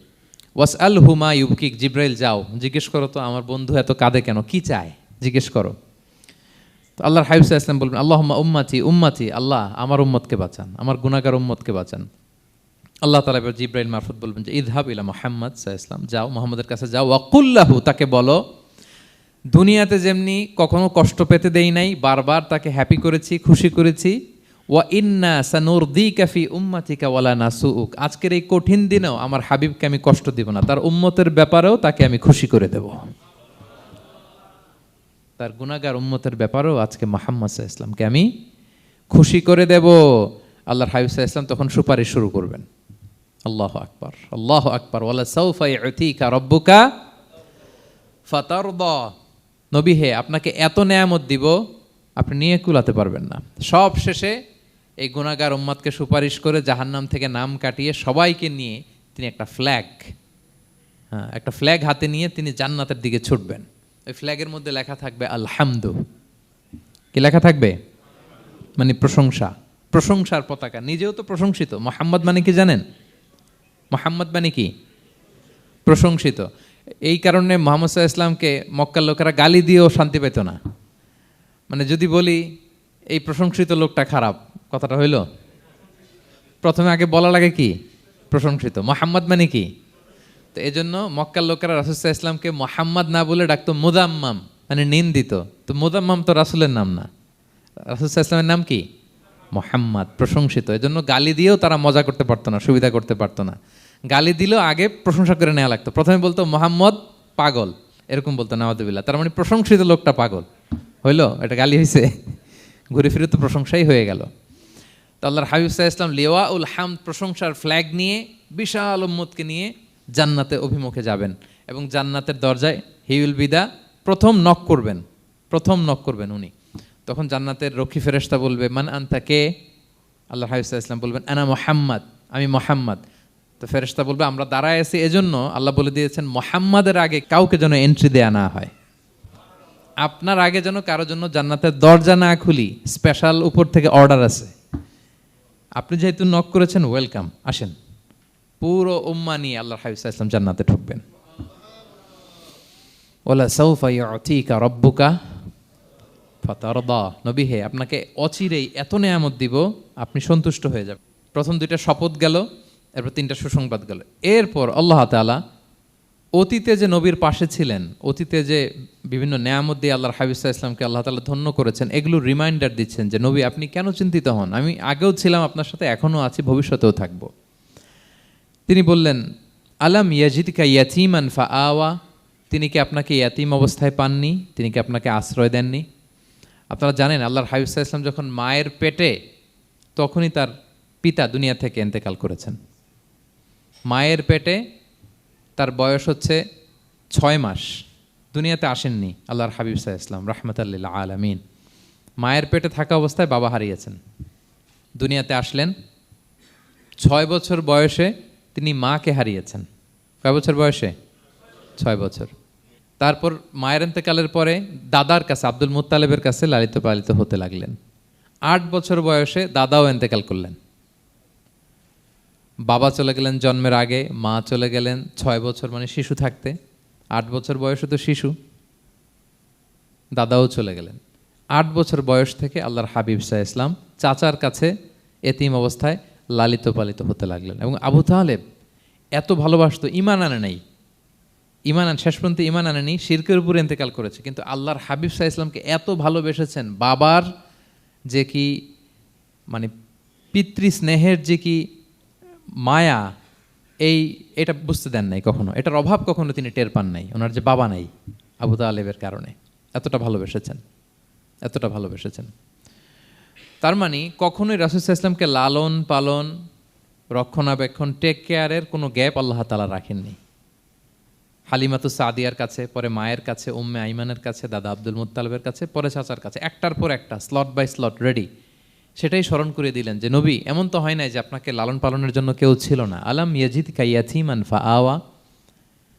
ওয়াসআলহু মা ইউবকিক, জিবরাইল যাও জিজ্ঞেস করো তো আমার বন্ধু এত কাঁদে কেন, কি চায় জিজ্ঞেস করো। তো আল্লাহর হাবিব সাল্লাল্লাহু আলাইহি ওয়াসাল্লাম বলবেন আল্লাহুম্মা উম্মতি উম্মতি, আল্লাহ আমার উম্মতকে বাঁচান, আমার গুনাহগার উম্মতকে বাঁচান। আল্লাহ তাআলা এবার জিবরাইল মারফত বলবেন যে ইযহাব ইলা মুহাম্মদ সাল্লাল্লাহু আলাইহি ওয়াসাল্লাম, যাও মুহাম্মদের কাছে যাও, ওয়াকুল লাহু, তাকে বলো দুনিয়াতে যেমনি কখনো কষ্ট পেতে দেই নাই, বারবার তাকে হ্যাপি করেছি, খুশি করেছি। ওয়া ইন্না সানুরদিকা ফি উম্মাতিকা ওয়ালা নাসুউক, আজকের এই কঠিন দিনেও আমার হাবিবকে আমি কষ্ট দিব না, তার উম্মতের ব্যাপারেও তাকে আমি খুশি করে দেব। তার গুনাহগার উম্মতের ব্যাপারেও আজকে মুহাম্মদ সাল্লাল্লাহু আলাইহি ওয়াসাল্লামকে আমি খুশি করে দেব। আল্লাহর হাবিব সাল্লাল্লাহু আলাইহি ওয়াসাল্লাম তখন সুপারিশ শুরু করবেন। আল্লাহু আকবার, আল্লাহু আকবার। ওয়ালা সাউফা ইউতিকা রাব্বুকা ফাতারদা। নবী হে আপনাকে এত নেয়ামত দিব আপনি নিয়ে কুলাতে পারবেন না। সব শেষে এই গুনাহগার উম্মতকে সুপারিশ করে জাহান্নাম থেকে নাম কাটিয়ে সবাইকে নিয়ে তিনি একটা ফ্ল্যাগ হাতে নিয়ে তিনি জান্নাতের দিকে ছুটবেন। ওই ফ্ল্যাগের মধ্যে লেখা থাকবে আলহামদু। কি লেখা থাকবে? মানে প্রশংসা, প্রশংসার পতাকা। নিজেও তো প্রশংসিত। মুহাম্মদ মানে কি জানেন? মোহাম্মদ মানে কি? প্রশংসিত। এই কারণে মোহাম্মদ সাল্লাল্লাহু আলাইহি ইসলামকে মক্কার লোকেরা গালি দিয়েও শান্তি পেত না। মানে যদি বলি এই প্রশংসিত লোকটা খারাপ, কথাটা হইল? প্রথমে আগে বলা লাগে কি? প্রশংসিত। মোহাম্মদ মানে কি? তো এই জন্য মক্কার লোকেরা রাসূল সাল্লাল্লাহু আলাইহি ইসলামকে মোহাম্মদ না বলে ডাকতো মুদাম্মাম, মানে নিন্দিত। তো মুদাম্মাম তো রাসূলের নাম না, রাসূল সাল্লাল্লাহু আলাইহি ইসলামের নাম কি? মোহাম্মদ, প্রশংসিত। এই জন্য গালি দিয়েও তারা মজা করতে পারতো না, সুবিধা করতে পারতো না। গালি দিলেও আগে প্রশংসা করে নেওয়া লাগতো। প্রথমে বলতো মোহাম্মদ পাগল, এরকম বলতো নাউযুবিল্লাহ, তার মানে প্রশংসিত লোকটা পাগল। হইলো? এটা গালি হয়েছে? ঘুরে ফিরে তো প্রশংসাই হয়ে গেল। তো আল্লাহর হাবিব সাল্লাল্লাহু আলাইহি ওয়াসাল্লাম লিওয়াউল হামদ, প্রশংসার ফ্ল্যাগ নিয়ে বিশাল উম্মতকে নিয়ে জান্নাতে অভিমুখে যাবেন এবং জান্নাতের দরজায় হি উইল বি দা প্রথম নক করবেন, প্রথম নক করবেন উনি। তখন জান্নাতের রক্ষী ফেরেশতা বলবে মান আনতা, কে? আল্লাহর হাবিব সাল্লাল্লাহু আলাইহি ওয়াসাল্লাম বলবেন আনা মুহাম্মদ, আমি মুহাম্মদ। তো ফেরেশতা বলবে আমরা দাঁড়ায় আছি এজন্য আল্লাহ বলে দিয়েছেন মুহাম্মাদের আগে কাউকে যেন এন্ট্রি দেয়া না হয়। আপনার আগে যেন কারোর জন্য জান্নাতের দরজা না খুলি, স্পেশাল উপর থেকে অর্ডার আছে। আপনি যেহেতু নক করেছেন, ওয়েলকাম, আসেন। পুরো উম্মাহ নিয়ে আল্লাহর হাবিব সাল্লাল্লাহু আলাইহি ওয়াসাল্লাম জান্নাতে ঢুকবেন। ওয়ালা সাউফা ইউতিকা রাব্বুকা ফাতারদা, নবী হে আপনাকে অচিরেই এত নেয়ামত দিব আপনি সন্তুষ্ট হয়ে যাবেন। প্রথম দুইটা শপথ গেল, এরপর তিনটা সুসংবাদ গেল। এরপর আল্লাহ তাআলা অতীতে যে নবীর পাশে ছিলেন, অতীতে যে বিভিন্ন নেয়ামত দিয়ে আল্লাহর হাবিব সাল্লাল্লাহু আলাইহি ওয়াসাল্লামকে আল্লাহ তাআলা ধন্য করেছেন, এগুলো রিমাইন্ডার দিচ্ছেন যে নবী আপনি কেন চিন্তিত হন, আমি আগেও ছিলাম আপনার সাথে, এখনও আছি, ভবিষ্যতেও থাকব। তিনি বললেন আলাম ইয়াজিদকা ইয়াতীমান ফাআওয়া, তিনি কি আপনাকে ইয়াতীম অবস্থায় পাননি, তিনি কি আপনাকে আশ্রয় দেননি? আপনারা জানেন আল্লাহর হাবিব সাল্লাল্লাহু আলাইহি ওয়াসাল্লাম যখন মায়ের পেটে, তখনই তার পিতা দুনিয়া থেকে ইন্তেকাল করেছেন। মায়ের পেটে তার বয়স হচ্ছে 6 মাস, দুনিয়াতে আসেননি আল্লাহর হাবিব সাল্লাল্লাহু আলাইহি ওয়াসাল্লাম রাহমাতাল লিল আলামিন। মায়ের পেটে থাকা অবস্থায় বাবা হারিয়েছেন, দুনিয়াতে আসলেন 6 বছর বয়সে তিনি মাকে হারিয়েছেন। কয় বছর বয়সে? 6 বছর। তারপর মায়ের ইন্তেকালের পরে দাদার কাছে, আব্দুল মুত্তালিবের কাছে লালিত পালিত হতে লাগলেন। 8 বছর বয়সে দাদাও ইন্তেকাল করলেন। বাবা চলে গেলেন জন্মের আগে, মা চলে গেলেন 6 বছর মানে শিশু থাকতে। 8 বছর বয়সে তো শিশু, দাদাও চলে গেলেন। 8 বছর বয়স থেকে আল্লাহর হাবিব সাল্লাল্লাহু আলাইহি ওয়াসাল্লাম চাচার কাছে এতিম অবস্থায় লালিত পালিত হতে লাগলেন। এবং আবু তালেব এত ভালোবাসতো, ইমান আনে নাই, শেষ পর্যন্ত ইমান আনেনি, শিরকের উপরে ইন্তেকাল করেছে, কিন্তু আল্লাহর হাবিব সাল্লাল্লাহু আলাইহি ওয়াসাল্লামকে এত ভালোবেসেছেন। বাবার যে কি মানে পিতৃ স্নেহের যে কি মায়া, এটা বুঝতে দেন নাই কখনো, এটার অভাব কখনো তিনি টের পান নাই। ওনার যে বাবা নাই, আবু তালেবের কারণে এতটা ভালোবেসেছেন, এতটা ভালোবেসেছেন। তার মানে কখনোই রাসূল সাল্লাল্লাহু আলাইহি ওয়াসাল্লামকে লালন পালন, রক্ষণাবেক্ষণ, টেক কেয়ারের কোনো গ্যাপ আল্লাহ তাআলা রাখেননি। হালিমাতু সাদিয়ার কাছে, পরে মায়ের কাছে, উম্মে আইমানের কাছে, দাদা আব্দুল মুত্তালিবের কাছে, পরে চাচার কাছে, একটার পর একটা স্লট বাই স্লট রেডি। সেটাই স্মরণ করে দিলেন যে নবী এমন তো হয় নাই যে আপনাকে লালন পালনের জন্য কেউ ছিল না। আলাম ইয়াজিদকা ইয়াতীমান ফাআওয়া,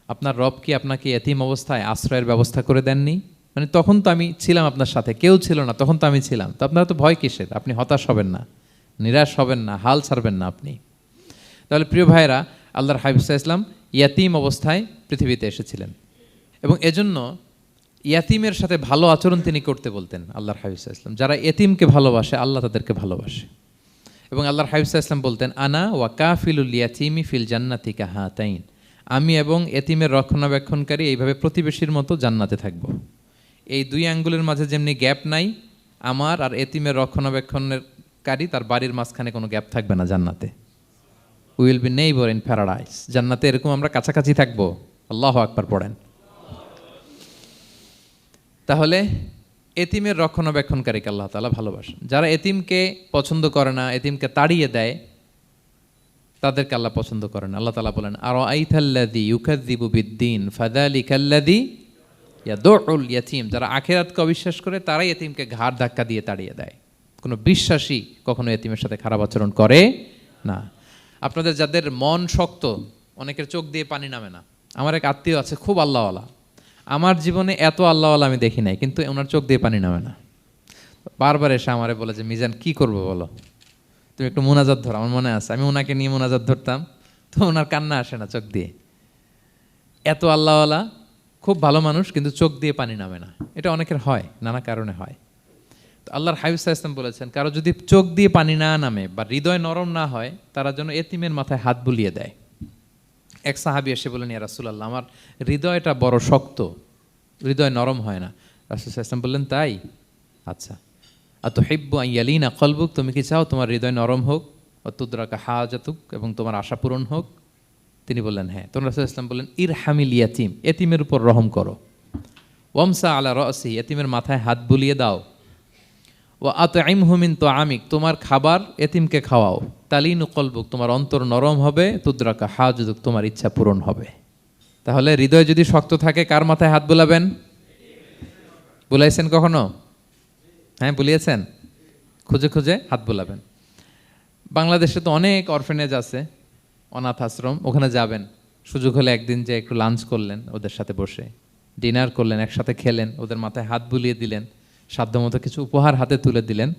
আপনার রব কি আপনাকে ইয়াতীম অবস্থায় আশ্রয়ের ব্যবস্থা করে দেননি? মানে তখন তো আমি ছিলাম আপনার সাথে, কেউ ছিল না, তখন তো আমি ছিলাম। তো আপনার তো ভয় কিসের? আপনি হতাশ হবেন না, নিরাশ হবেন না, হাল ছাড়বেন না আপনি। তাহলে প্রিয় ভাইরা, আল্লাহর হাবিব সাল্লাল্লাহু আলাইহি ওয়াসাল্লাম ইয়াতীম অবস্থায় পৃথিবীতে এসেছিলেন এবং এজন্য ইয়াতীমের সাথে ভালো আচরণ তিনি করতে বলতেন আল্লাহর হাবিব সাল্লাল্লাহু আলাইহি ওয়াসাল্লাম। যারা এতিমকে ভালোবাসে আল্লাহ তাদেরকে ভালোবাসে। এবং আল্লাহর হাবিব সাল্লাল্লাহু আলাইহি ওয়াসাল্লাম বলতেন আনা ওয়া কাফিলুল ইয়াতীমি ফিল জান্নাতি কাহাতাইন, আমি এবং এতিমের রক্ষণাবেক্ষণকারী এইভাবে প্রতিবেশীর মতো জান্নাতে থাকব। এই দুই আঙ্গুলের মাঝে যেমনি গ্যাপ নাই, আমার আর এতিমের রক্ষণাবেক্ষণকারী তার বাড়ির মাঝখানে কোনো গ্যাপ থাকবে না জান্নাতে। We will be neighbour in paradise, জান্নাতে এরকম আমরা কাছাকাছি থাকবো। আল্লাহু আকবার পড়েন। তাহলে এতিমের রক্ষণাবেক্ষণকারীকে আল্লাহ তাআলা ভালোবাসেন। যারা এতিমকে পছন্দ করে না, এতিমকে তাড়িয়ে দেয়, তাদেরকে আল্লাহ পছন্দ করেন। আল্লাহ তাআলা বলেন আরাআইতাল্লাযী ইউকাযযিবু বিদ্দীন ফাযালিকাল্লাযী ইয়াদুউল ইয়াতীম, যারা আখিরাতকে অবিশ্বাস করে তারাই এতিমকে ঘাড় ধাক্কা দিয়ে তাড়িয়ে দেয়। কোনো বিশ্বাসী কখনো এতিমের সাথে খারাপ আচরণ করে না। আপনাদের যাদের মন শক্ত, অনেকের চোখ দিয়ে পানি নামে না। আমার এক আত্মীয় আছে খুব আল্লাহওয়ালা, আমার জীবনে এত আল্লাহওয়ালা আমি দেখি নাই, কিন্তু ওনার চোখ দিয়ে পানি নামে না। বারবার এসে আমারে বলে যে মিজান কি করবো বলো, তুমি একটু মোনাজাত ধরো। আমার মনে আছে আমি ওনাকে নিয়ে মোনাজাত ধরতাম, তো ওনার কান্না আসে না চোখ দিয়ে। এত আল্লাহওয়ালা, খুব ভালো মানুষ, কিন্তু চোখ দিয়ে পানি নামে না। এটা অনেকের হয়, নানা কারণে হয়। তো আল্লাহর হাবিব সাল্লাল্লাহু আলাইহি ওয়াসাল্লাম বলেছেন, কারো যদি চোখ দিয়ে পানি না নামে বা হৃদয় নরম না হয়, তারা যেন এতিমের মাথায় হাত বুলিয়ে দেয়। এক সাহাবী এসে বলেন, ইয়া রাসূলুল্লাহ, আমার হৃদয়টা বড় শক্ত, হৃদয় নরম হয় না। রাসূল সাল্লাল্লাহু আলাইহি ওয়াসাল্লাম বললেন, তাই? আচ্ছা, আতুহিব্বু আন ইয়ালিনা কলবুক, তুমি কি চাও তোমার হৃদয় নরম হোক, ওয়া তুদরাকা হাজাতুক, এবং তোমার আশা পূরণ হোক? তিনি বললেন, হ্যাঁ। তখন রাসূল সাল্লাল্লাহু আলাইহি ওয়াসাল্লাম বললেন, ইরহামিল ইয়াতীম, এতিমের উপর রহম করো। ওয়ামসা আলা রাসি, এতিমের মাথায় হাত বুলিয়ে দাও। ওয়া আতইমহু মিন তুআমিক, তোমার খাবার এতিমকে খাওয়াও। তালিনু কলবুক, তোমার অন্তর নরম হবে। তুদরাকা হাজাতুক, তোমার ইচ্ছা পূরণ হবে। তাহলে হৃদয় যদি শক্ত থাকে, কার মাথায় হাত বুলাবেন? বুলাইছেন কখনো? হ্যাঁ, বুলিয়েছেন? খুঁজে খুঁজে হাত বুলাবেন। বাংলাদেশে তো অনেক অরফেনেজ আছে, অনাথ আশ্রম, ওখানে যাবেন। সুযোগ হলে একদিন যে একটু লাঞ্চ করলেন ওদের সাথে বসে, ডিনার করলেন, একসাথে খেলেন, ওদের মাথায় হাত বুলিয়ে দিলেন, সাধ্যমতো কিছু উপহার হাতে তুলে দিলেন,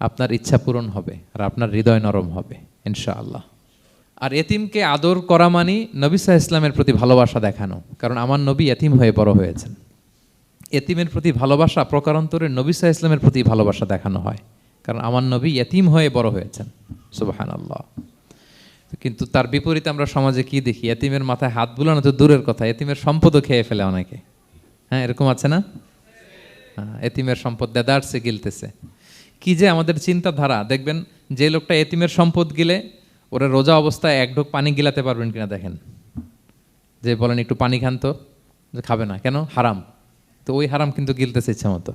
আপনার ইচ্ছা পূরণ হবে আর আপনার হৃদয় নরম হবে ইনশাআল্লাহ। আর এতিমকে আদর করা মানে নবী সাল্লাল্লাহু আলাইহি ইসলামের প্রতি ভালোবাসা দেখানো। কারণ আমার নবী এতিম হয়ে বড় হয়েছেন। এতিমের প্রতি ভালোবাসা প্রকারান্তরে নবী সাল্লাল্লাহু আলাইহি ইসলামের প্রতি ভালোবাসা দেখানো হয়, কারণ আমার নবী এতিম হয়ে বড় হয়েছেন। সুবহানাল্লাহ। কিন্তু তার বিপরীতে আমরা সমাজে কি দেখি? এতিমের মাথায় হাত বুলানো তো দূরের কথা, এতিমের সম্পদও খেয়ে ফেলে অনেকে। হ্যাঁ, এরকম আছে না? এতিমের সম্পদ দেদারসে গিলতেছে। কি যে আমাদের চিন্তাধারা! দেখবেন, যে লোকটা এতিমের সম্পদ গিলে, ওরা রোজা অবস্থায় এক ঢোক পানি গিলাতে পারবেন কিনা দেখেন। যে বলেন একটু পানি খান তো, যে খাবে না, কেন? হারাম। তো ওই হারাম কিন্তু গিলতেছে ইচ্ছা মতো।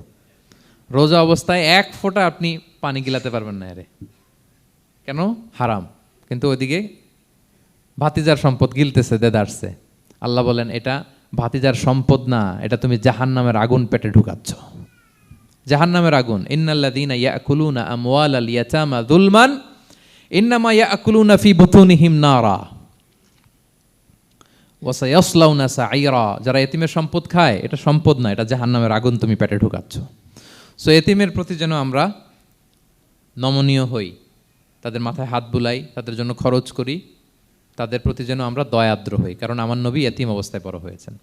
রোজা অবস্থায় এক ফোঁটা আপনি পানি গিলাতে পারবেন না, এরে কেন? হারাম। কিন্তু ওইদিকে ভাতিজার সম্পদ গিলতেছে দেদারসে। আল্লাহ বলেন, এটা ভাতিজার সম্পদ না, এটা তুমি জাহান্নামের আগুন পেটে ঢুকাচ্ছ। জাহান্নামের আগুন। ইন্নাল্লাযীনা ইয়াকুলুনা আমওয়ালাল ইয়াতামা যুলমান ইন্নামা ইয়াকুলুনা ফি বুতুনিহিম নারা ওয়া সায়াসলাউনা সাঈরা। যারা এতিমের সম্পদ খায়, এটা সম্পদ না, এটা জাহান্নামের আগুন তুমি পেটে ঢুকাচ্ছ। সো এতিমের প্রতি যেন আমরা নমনীয় হই, তাদের মাথায় হাত বুলাই, তাদের জন্য খরচ করি, তাদের প্রতি যেন আমরা দয়াদ্র হই, কারণ আমার নবী এতিম অবস্থায় বড় হয়েছেন।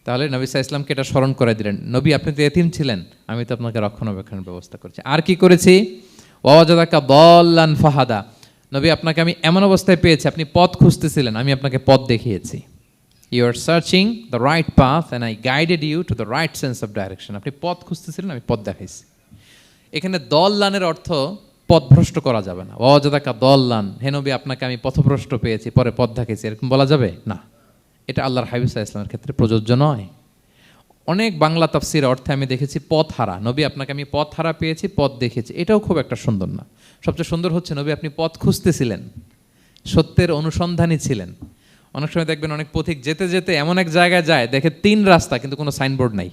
তাহলে নবী সাল্লাল্লাহু আলাইহি ইসলামকে এটা স্মরণ করে দিলেন, নবী আপনি তো এতিম ছিলেন, আমি তো আপনাকে রক্ষণাবেক্ষণের ব্যবস্থা করেছি। আর কি করেছি? ওয়াজাদাকা দাল্লান ফাহাদা, নবী আপনাকে আমি এমন অবস্থায় পেয়েছি, আপনি পথ খুঁজতেছিলেন, আমি আপনাকে পথ দেখিয়েছি। You are searching the right path and I guided you to the right sense of direction. আপনি পথ খুঁজতেছিলেন, আমি পথ দেখাইছি। এখানে দল্লানের অর্থ পথভ্রষ্ট করা যাবে না। ওয়াজাদাকা দল্লান, হে নবী আপনাকে আমি পথভ্রষ্ট পেয়েছি, পরে পথ দেখাইছি, এরকম বলা যাবে না। এটা আল্লাহর হাবিব সাল্লাল্লাহু আলাইহি ইসলামের ক্ষেত্রে প্রযোজ্য নয়। অনেক বাংলা তাফসীর অর্থে আমি দেখেছি পথ হারা, নবী আপনাকে আমি পথ হারা পেয়েছি, পথ দেখেছি, এটাও খুব একটা সুন্দর না। সবচেয়ে সুন্দর হচ্ছে নবী আপনি পথ খুঁজতেছিলেন, সত্যের অনুসন্ধানী ছিলেন। অনেক সময় দেখবেন অনেক পথিক যেতে যেতে এমন এক জায়গায় যায়, দেখে 3 রাস্তা কিন্তু কোনো সাইনবোর্ড নাই।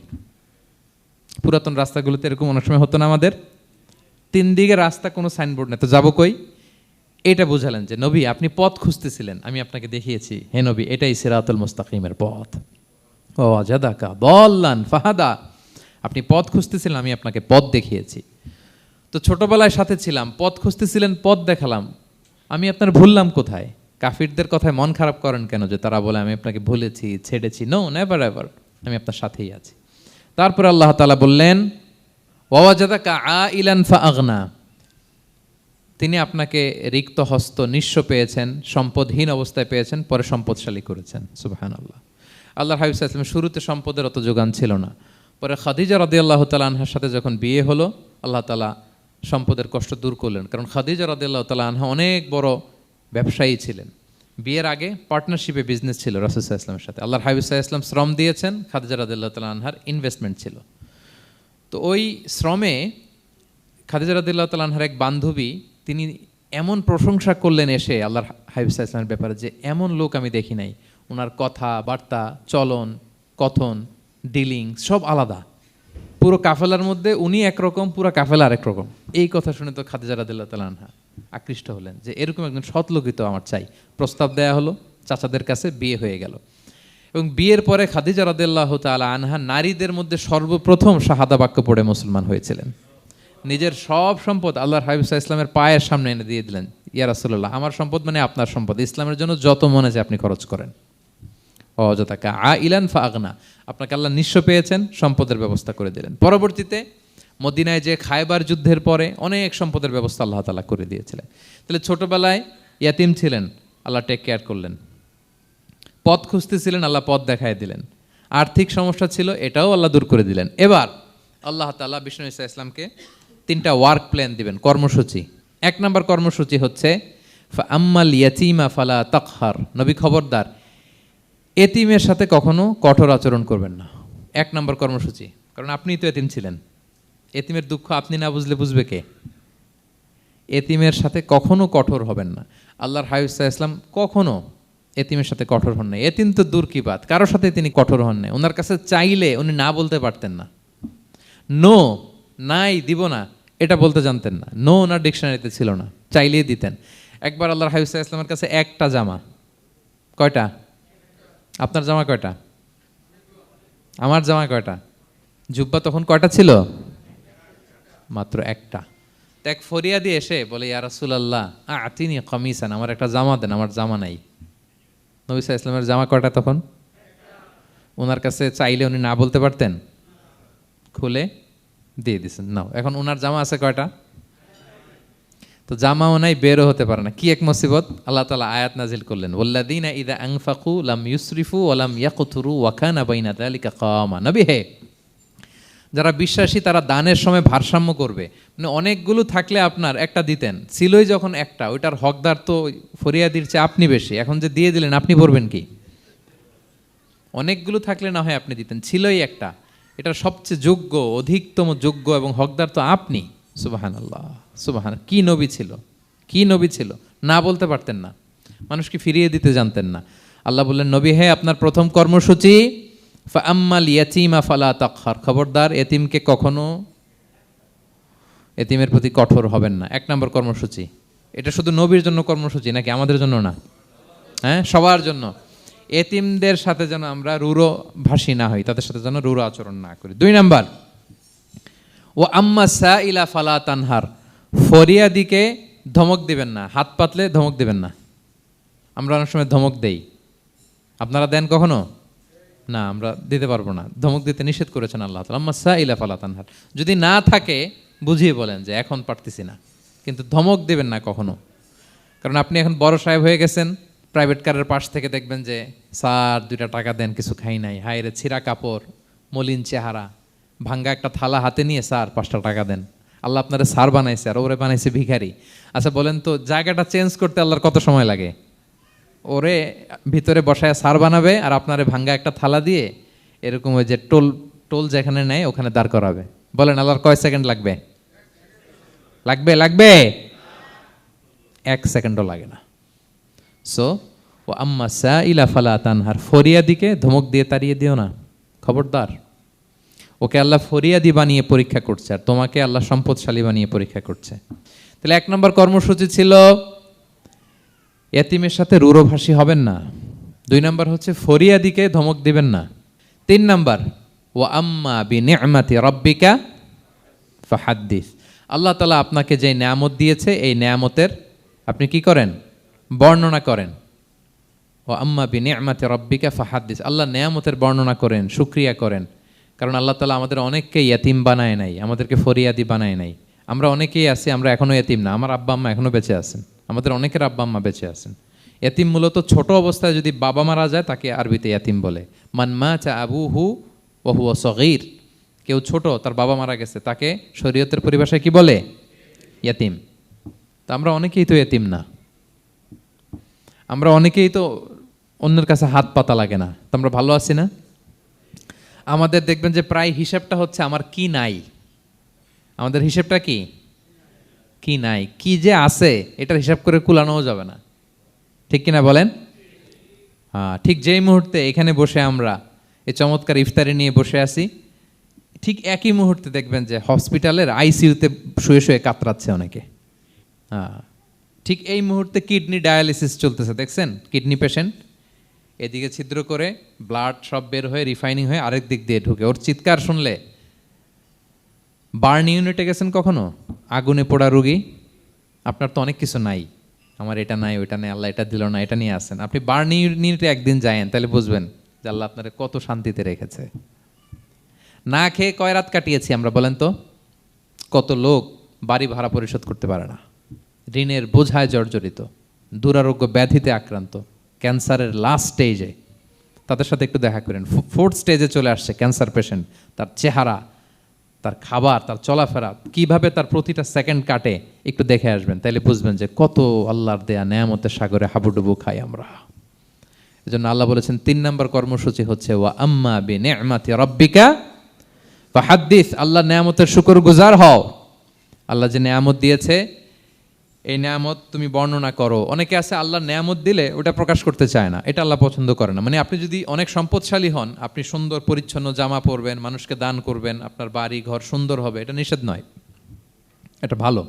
পুরাতন রাস্তাগুলোতে এরকম অনেক সময় হতো না আমাদের, 3 দিকে রাস্তা, কোনো সাইনবোর্ড নেই, তো যাবো কই? এটা বুঝালেন যে নবী আপনি পথ খুঁজতেছিলেন, আমি আপনাকে দেখিয়েছি, হে নবী এটাই সিরাতুল মুস্তাকিমের পথ। ওয়াজাদাকা দাল্লান ফাহাদা, আপনি পথ খুঁজতেছিলেন, আমি আপনাকে পথ দেখিয়েছি। তো ছোটবেলায় সাথে ছিলাম, পথ খুঁজতেছিলেন, পথ দেখালাম, আমি আপনার ভুললাম কোথায়? কাফিরদের কথায় মন খারাপ করেন কেন যে তারা বলে আমি আপনাকে ভুলেছি, ছেড়েছি? নো, নেভার এভার, আমি আপনার সাথেই আছি। তারপর আল্লাহ তাআলা বললেন, ওয়াজাদাকা আইলান ফাআগনা, তিনি আপনাকে রিক্ত হস্ত, নিঃস্ব পেয়েছেন, সম্পদহীন অবস্থায় পেয়েছেন, পরে সম্পদশালী করেছেন। সুবহানাল্লাহ। আল্লাহর হাবিব সাল্লাল্লাহু আলাইহি ওয়াসাল্লাম শুরুতে সম্পদের অত যোগান ছিল না, পরে খাদিজা রাদিয়াল্লাহু তাআলা আনহার সাথে যখন বিয়ে হলো, আল্লাহ তাআলা সম্পদের কষ্ট দূর করলেন। কারণ খাদিজা রাদিয়াল্লাহু তাআলা আনহা অনেক বড় ব্যবসায়ী ছিলেন। বিয়ের আগে পার্টনারশিপে বিজনেস ছিল রাসূল সাল্লাল্লাহু আলাইহি ওয়াসাল্লামের সাথে। আল্লাহর হাবিব সাল্লাল্লাহু আলাইহি ওয়াসাল্লাম শ্রম দিয়েছেন, খাদিজা রাদিয়াল্লাহু তাআলা আনহার ইনভেস্টমেন্ট ছিল। তো ওই শ্রমে খাদিজা রাদিয়াল্লাহু তাআলা আনহার এক বান্ধবী, তিনি এমন প্রশংসা করলেন এসে আল্লাহর হাবিব সাল্লাল্লাহু আলাইহি ওয়াসাল্লামের ব্যাপারে যে এমন লোক আমি দেখি নাই, ওনার কথা বার্তা, চলন, কথন, ডিলিং সব আলাদা। পুরো কাফেলার মধ্যে উনি একরকম, পুরো কাফেলা আরেক রকম। এই কথা শুনে তো খাদিজা রাদিয়াল্লাহু তাআলা আনহা আকৃষ্ট হলেন যে এরকম একজন সৎ লোকই তো আমার চাই। প্রস্তাব দেয়া হলো, চাচাদের কাছে বিয়ে হয়ে গেল। এবং বিয়ের পরে খাদিজা রাদিয়াল্লাহু তাআলা আনহা নারীদের মধ্যে সর্বপ্রথম শাহাদা বাক্য পড়ে মুসলমান হয়েছিলেন। নিজের সব সম্পদ আল্লাহর হাবিব সাল্লাল্লাহু আলাইহি ওয়াসাল্লামের পায়ের সামনে এনে দিয়ে দিলেন, ইয়া রাসূলুল্লাহ, আমার সম্পদ মানে আপনার সম্পদ, ইসলামের জন্য যত মনে চায় আপনি খরচ করেন। অযথাকা আইলান ফাগনা, আপনাকে আল্লাহ নিঃস্ব পেয়েছেন, সম্পদের ব্যবস্থা করে দিলেন। পরবর্তীতে মদিনায় যে খায়বার যুদ্ধের পরে অনেক সম্পদের ব্যবস্থা আল্লাহ তাআলা করে দিয়েছিলেন। তাহলে ছোটবেলায় ইয়াতিম ছিলেন, আল্লাহ টেক কেয়ার করলেন। পথ খুঁজতেছিলেন, আল্লাহ পথ দেখায় দিলেন। আর্থিক সমস্যা ছিল, এটাও আল্লাহ দূর করে দিলেন। এবার আল্লাহ তাআলা বিষ্ণু ঈসা ইসলামকে 3টা ওয়ার্ক প্ল্যান দিবেন, কর্মসূচি। 1 নম্বর কর্মসূচি হচ্ছে আম্মাল ইয়াতীমা ফালা তাকহার, নবী খবরদার এতিমের সাথে কখনো কঠোর আচরণ করবেন না। 1 নম্বর কর্মসূচি, কারণ আপনিই তো এতিম ছিলেন। এতিমের দুঃখ আপনি না বুঝলে বুঝবে কে? এতিমের সাথে কখনো কঠোর হবেন না। আল্লাহর হাবিব সাল্লাল্লাহু আলাইহি ওয়াসাল্লাম কখনো এতিমের সাথে কঠোর হন নাই। এতিম তো দূর কি বাত, কারোর সাথে তিনি কঠোর হন নাই। ওনার কাছে চাইলে উনি না বলতে পারতেন না। নো, নাই, দিব না, এটা বলতে জানতেন না। নো ওনার ডিকশনারিতে ছিল না, চাইলেই দিতেন। একবার আল্লাহর হাবিব সাল্লাল্লাহু আলাইহি ওয়াসাল্লামের কাছে একটা জামা, কয়টা? আপনার জামা কয়টা? আমার জামা কয়টা? জুব্বা তখন কয়টা ছিল? মাত্র একটা। এক ফরিয়াদি এসে বলে, ইয়া রাসূলুল্লাহ আতিনি কামিসান, আমার একটা জামা দেন, আমার জামা নাই। নবী সাল্লাল্লাহু আলাইহি ওয়াসাল্লামের জামা কয়টা তখন? ওনার কাছে চাইলে উনি না বলতে পারতেন, খুলে দিয়ে দিয়েছেন, নাও। এখন ওনার জামা আছে কয়টা? তো জামাও নাই, বেরও হতে পারে না। কি এক মুসিবত! আল্লাহ তাআলা আয়াত নাজিল করলেন, ওয়াল্লাযীনা ইযা আনফাকু লাম ইউসরিফু ওয়া লাম ইয়াকতুরু ওয়া কানা বাইনা যালিকা কাওয়ামা। নবী হে, যারা বিশ্বাসী তারা দানের সময় ভারসাম্য করবে। মানে অনেকগুলো থাকলে আপনার একটা দিতেন, ছিলই যখন একটা, ওইটার হকদার তো ফরিয়াদির চেয়ে আপনি বেশি। এখন যে দিয়ে দিলেন, আপনি পড়বেন কি? অনেকগুলো থাকলে না হয় আপনি দিতেন, ছিলই একটা, এটার সবচেয়ে যোগ্য, অধিকতম যোগ্য এবং হকদার তো আপনি। সুবহানাল্লাহ, সুবহান। কি নবী ছিল, কি নবী ছিল! না বলতে পারতেন না, মানুষকে ফিরিয়ে দিতে জানতেন না। আল্লাহ বললেন, নবী হে, আপনার প্রথম কর্মসূচি ফাআম্মাল ইয়াতীমা ফালা তাকহার, খবরদার এতিমকে কখনো, এতিমের প্রতি কঠোর হবেন না। 1 নম্বর কর্মসূচি। এটা শুধু নবীর জন্য কর্মসূচি নাকি আমাদের জন্য না? হ্যাঁ, সবার জন্য। এতিমদের সাথে যেন আমরা রূঢ় ভাষী না হই, তাদের সাথে যেন রূঢ় আচরণ না করি। 2 নম্বর, ও আম্মা সাইলা ফালা তানহার, ফরিয়াদিকে ধমক দিবেন না, হাত পাতলে ধমক দিবেন না। আমরা অনেক সময় ধমক দেই, আপনারা দেন কখনো? না, আমরা দিতে পারবো না, ধমক দিতে নিষেধ করেছেন আল্লাহ তাআলা। আম্মা সাইলা ফালা তানহার, যদি না থাকে বুঝিয়ে বলেন যে এখন পারতেছি না, কিন্তু ধমক দিবেন না কখনো। কারণ আপনি এখন বড় সাহেব হয়ে গেছেন, প্রাইভেট কারের পাশ থেকে দেখবেন যে স্যার 2টা টাকা দেন, কিছু খাই নাই, হায় রে, ছিঁড়া কাপড়, মলিন চেহারা, ভাঙ্গা একটা থালা হাতে নিয়ে, স্যার 5টা টাকা দেন। আল্লাহ আপনারা স্যার বানাইছে আর ওরে বানাইছে ভিখারি। আচ্ছা বলেন তো, জায়গাটা চেঞ্জ করতে আল্লাহর কত সময় লাগে? ওরে ভিতরে বসায় স্যার বানাবে আর আপনারে ভাঙ্গা একটা থালা দিয়ে এরকম ওই যে টোল টোল যেখানে নেয় ওখানে দাঁড় করাবে। বলেন আল্লাহর কয় সেকেন্ড লাগবে? লাগবে? লাগবে? 1 সেকেন্ডও লাগে না। সো ও আম্মা সাইলা ফালা তানহার, ফরিয়াদিকে ধমক দিয়ে তাড়িয়ে দিও না, খবরদার। ওকে আল্লাহ ফরিয়াদি বানিয়ে পরীক্ষা করছে, আর তোমাকে আল্লাহ সম্পদশালী বানিয়ে পরীক্ষা করছে। তাহলে 1 নম্বর কর্মসূচি ছিল এতিমের সাথে রূঢ়ভাষী হবেন না। 2 নম্বর হচ্ছে ফরিয়াদিকে ধমক দিবেন না। 3 নম্বর, ওয়া আম্মা বিনিআমাতি রাব্বিকা ফাহাদ্দিস, আল্লাহ তাআলা আপনাকে যে নেয়ামত দিয়েছে এই নেয়ামতের আপনি কি করেন? বর্ণনা করেন। ওয়া আম্মা বিনিআমাতি রাব্বিকা ফাহাদ্দিস, আল্লাহ নেয়ামতের বর্ণনা করেন, শুকরিয়া করেন। কারণ আল্লাহ তাআলা আমাদের অনেককে ইয়াতিম বানায় নাই, আমাদেরকে ফরিয়াদি বানায় নাই। আমরা অনেকেই আছি, আমরা এখনো ইয়াতিম না, আমার আব্বা আম্মা এখনো বেঁচে আছেন, আমাদের অনেকের আব্বা আম্মা বেঁচে আছেন। ইয়াতিম মূলত ছোট অবস্থায় যদি বাবা মারা যায় তাকে আরবিতে ইয়াতিম বলে। মান মাতা আবুহু ওয়া হুয়া সগীর, কেউ ছোট, তার বাবা মারা গেছে, তাকে শরীয়তের পরিভাষায় কি বলে? ইয়াতিম। তা আমরা অনেকেই তো ইয়াতিম না, আমরা অনেকেই তো অন্যের কাছে হাত পাতা লাগে না, তো আমরা ভালো আছি না? আমাদের দেখবেন যে প্রায় হিসাবটা হচ্ছে আমার কি নাই, আমাদের হিসাবটা কি? কি নাই, কি যে আছে এটার হিসাব করে কুলানোও যাবে না, ঠিক কিনা বলেন? হ্যাঁ, ঠিক যেই মুহূর্তে এখানে বসে আমরা এই চমৎকার ইফতারি নিয়ে বসে আছি, ঠিক একই মুহূর্তে দেখবেন যে হসপিটালের আইসিইউতে শুয়ে শুয়ে কাতরাচ্ছে অনেকে। হ্যাঁ, ঠিক এই মুহূর্তে কিডনি ডায়ালিসিস চলতেছে, দেখছেন? কিডনি পেশেন্ট এদিকে ছিদ্র করে ব্লাড সব বের হয়ে রিফাইনিং হয়ে আরেক দিক দিয়ে ঢুকে, ওর চিৎকার শুনলে, বার্ন ইউনিটে গেছেন কখনো? আগুনে পোড়া রুগী, আপনার তো অনেক কিছু নাই, আমার এটা নাই, ওইটা নাই, আল্লাহ এটা দিল না, এটা নিয়ে আসেন। আপনি বার্নিতে একদিন যায়েন, তাহলে বুঝবেন যে আল্লাহ আপনার কত শান্তিতে রেখেছে। না খেয়ে কয় রাত কাটিয়েছি আমরা বলেন তো? কত লোক বাড়ি ভাড়া পরিশোধ করতে পারে না, ঋণের বোঝায় জর্জরিত, দুরারোগ্য ব্যাধিতে আক্রান্ত, ক্যান্সারের লাস্ট স্টেজে। তাদের সাথে একটু দেখা করেন, ফোর্থ স্টেজে চলে আসছে ক্যান্সার পেশেন্ট। তার চেহারা, তার খাবার, তার চলাফেরা, কিভাবে তার প্রতিটা সেকেন্ড কাটে, একটু দেখে আসবেন, তাইলে বুঝবেন যে কত আল্লাহর দেয়া নেয়ামতের সাগরে হাবুডুবু খাই আমরা। এই জন্য আল্লাহ বলেছেন 3 নম্বর কর্মসূচি হচ্ছে ওয়া আম্মা বিনি'মাতি রাব্বিকা ফাহাদ্দিস, আল্লাহ নেয়ামতের শুকরগুজার হও। আল্লাহ যে নেয়ামত দিয়েছে এই নেয়ামত তুমি বর্ণনা করো। অনেকে আছে আল্লাহ নেয়ামত দিলে ওটা প্রকাশ করতে চায় না, এটা আল্লাহ পছন্দ করে না। মানে আপনি যদি অনেক সম্পদশালী হন, আপনি সুন্দর পরিচ্ছন্ন জামা পরবেন, মানুষকে দান করবেন, আপনার বাড়ি ঘর সুন্দর হবে, এটা নিষেধ নয়, এটা ভালো।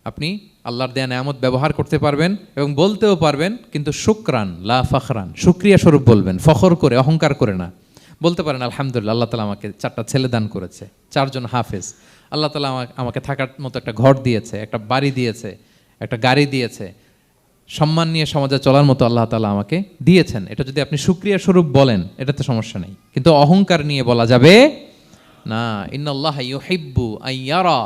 আপনি আল্লাহর দেয়া নেয়ামত ব্যবহার করতে পারবেন এবং বলতেও পারবেন, কিন্তু শুকরান লা ফখরান, শুকরিয়া স্বরূপ বলবেন, ফখর করে অহংকার করে না। বলতে পারেন আলহামদুলিল্লাহ, আল্লাহ তালা আমাকে 4টা ছেলে দান করেছে, 4 জন হাফেজ, আল্লাহ তালা আমাকে থাকার মতো একটা ঘর দিয়েছে, একটা বাড়ি দিয়েছে, একটা গাড়ি দিয়েছে, সম্মান নিয়ে সমাজে চলার মতো আল্লাহ তালা আমাকে দিয়েছেন। এটা যদি আপনি শুকরিয়া স্বরূপ বলেন, এটাতে সমস্যা নেই, কিন্তু অহংকার নিয়ে বলা যাবে না। ইন্নাল্লাহা ইউহিব্বু আইয়ারা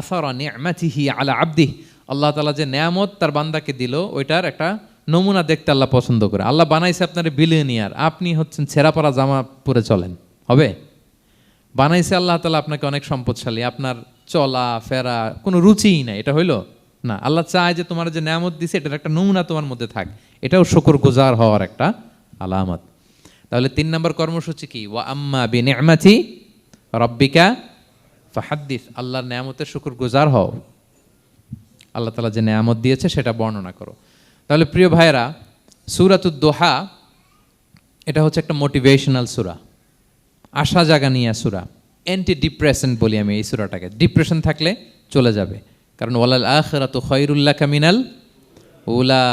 আসারা নি'মাতিহি আলা আবদিহি, আল্লাহ তাআলা যে নেয়ামত তার বান্দাকে দিল, ওইটার একটা নমুনা দেখতে আল্লাহ পছন্দ করে। আল্লাহ বানাইছে আপনার বিলিয়নিয়ার, আপনি হচ্ছেন ছেঁড়া পরা জামা পরে চলেন, হবে? বানাইছে আল্লাহ তাআলা আপনাকে অনেক সম্পদশালী, আপনার চলা ফেরা কোনো রুচিই নাই, এটা হইলো না। আল্লাহ চায় যে তোমার যে নেয়ামত দিছে এটার একটা নমুনা তোমার মধ্যে থাক, এটাও শুকরগুজার হওয়ার একটা আলামত। তাহলে 3 নম্বর কর্মসূচি কি? ওয়া আম্মা বিনি'মাতি রাব্বিকা ফাহাদ্দিস, আল্লাহর নেয়ামতের শুকরগুজার হও, আল্লাহ তাআলা যে নেয়ামত দিয়েছে সেটা বর্ণনা করো। তাহলে প্রিয় ভাইয়েরা, সূরাতুদ দোহা এটা হচ্ছে একটা মোটিভেশনাল সূরা, আশা জাগানিয়া সূরা, অ্যান্টি ডিপ্রেশন বলি আমি এই সূরাটাকে। ডিপ্রেশন থাকলে চলে যাবে, কারণ ওয়ালাল আখিরাতু খায়রুল লাকা মিনাল উলা,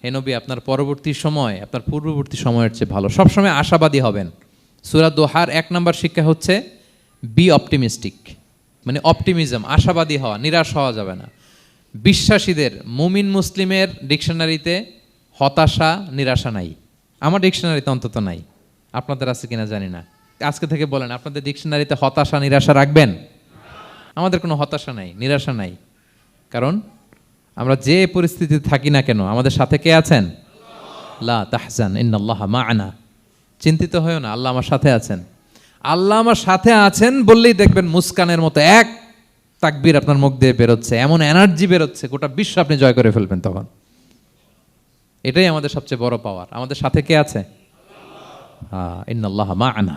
হে নবী আপনার পরবর্তী সময় আপনার পূর্ববর্তী সময়ের চেয়ে ভালো। সবসময় আশাবাদী হবেন। সূরা দোহার 1 নম্বর শিক্ষা হচ্ছে বি অপটিমিস্টিক, মানে অপটিমিজম, আশাবাদী হওয়া, নিরাশ হওয়া যাবে না। বিশ্বাসীদের, মুমিন মুসলিমের ডিকশনারিতে হতাশা নিরাশা নাই, আমার ডিকশনারিতে অন্তত নাই, আপনাদের আছে কিনা জানি না। আজকে থেকে বলেন আপনাদের ডিকশনারিতে হতাশা নিরাশা রাখবেন? আমাদের কোনো হতাশা নাই, নিরাশা নাই, কারণ আমরা যে পরিস্থিতিতে থাকি না কেন আমাদের সাথে কে আছেন? লা তাহজান ইন্নাল্লাহা মা'ানা, চিন্তিত হয়ো না, আল্লাহ আমার সাথে আছেন। আল্লাহ আমার সাথে আছেন বললেই দেখবেন মুস্কানের মতো এক তাকবীর আপনার মুখ দিয়ে বেরোচ্ছে, এমন এনার্জি বেরোচ্ছে, গোটা বিশ্ব আপনি জয় করে ফেলবেন তখন। এটাই আমাদের সবচেয়ে বড় পাওয়ার। আমাদের সাথে কে আছে? ইন্নাল্লাহা মা'ানা,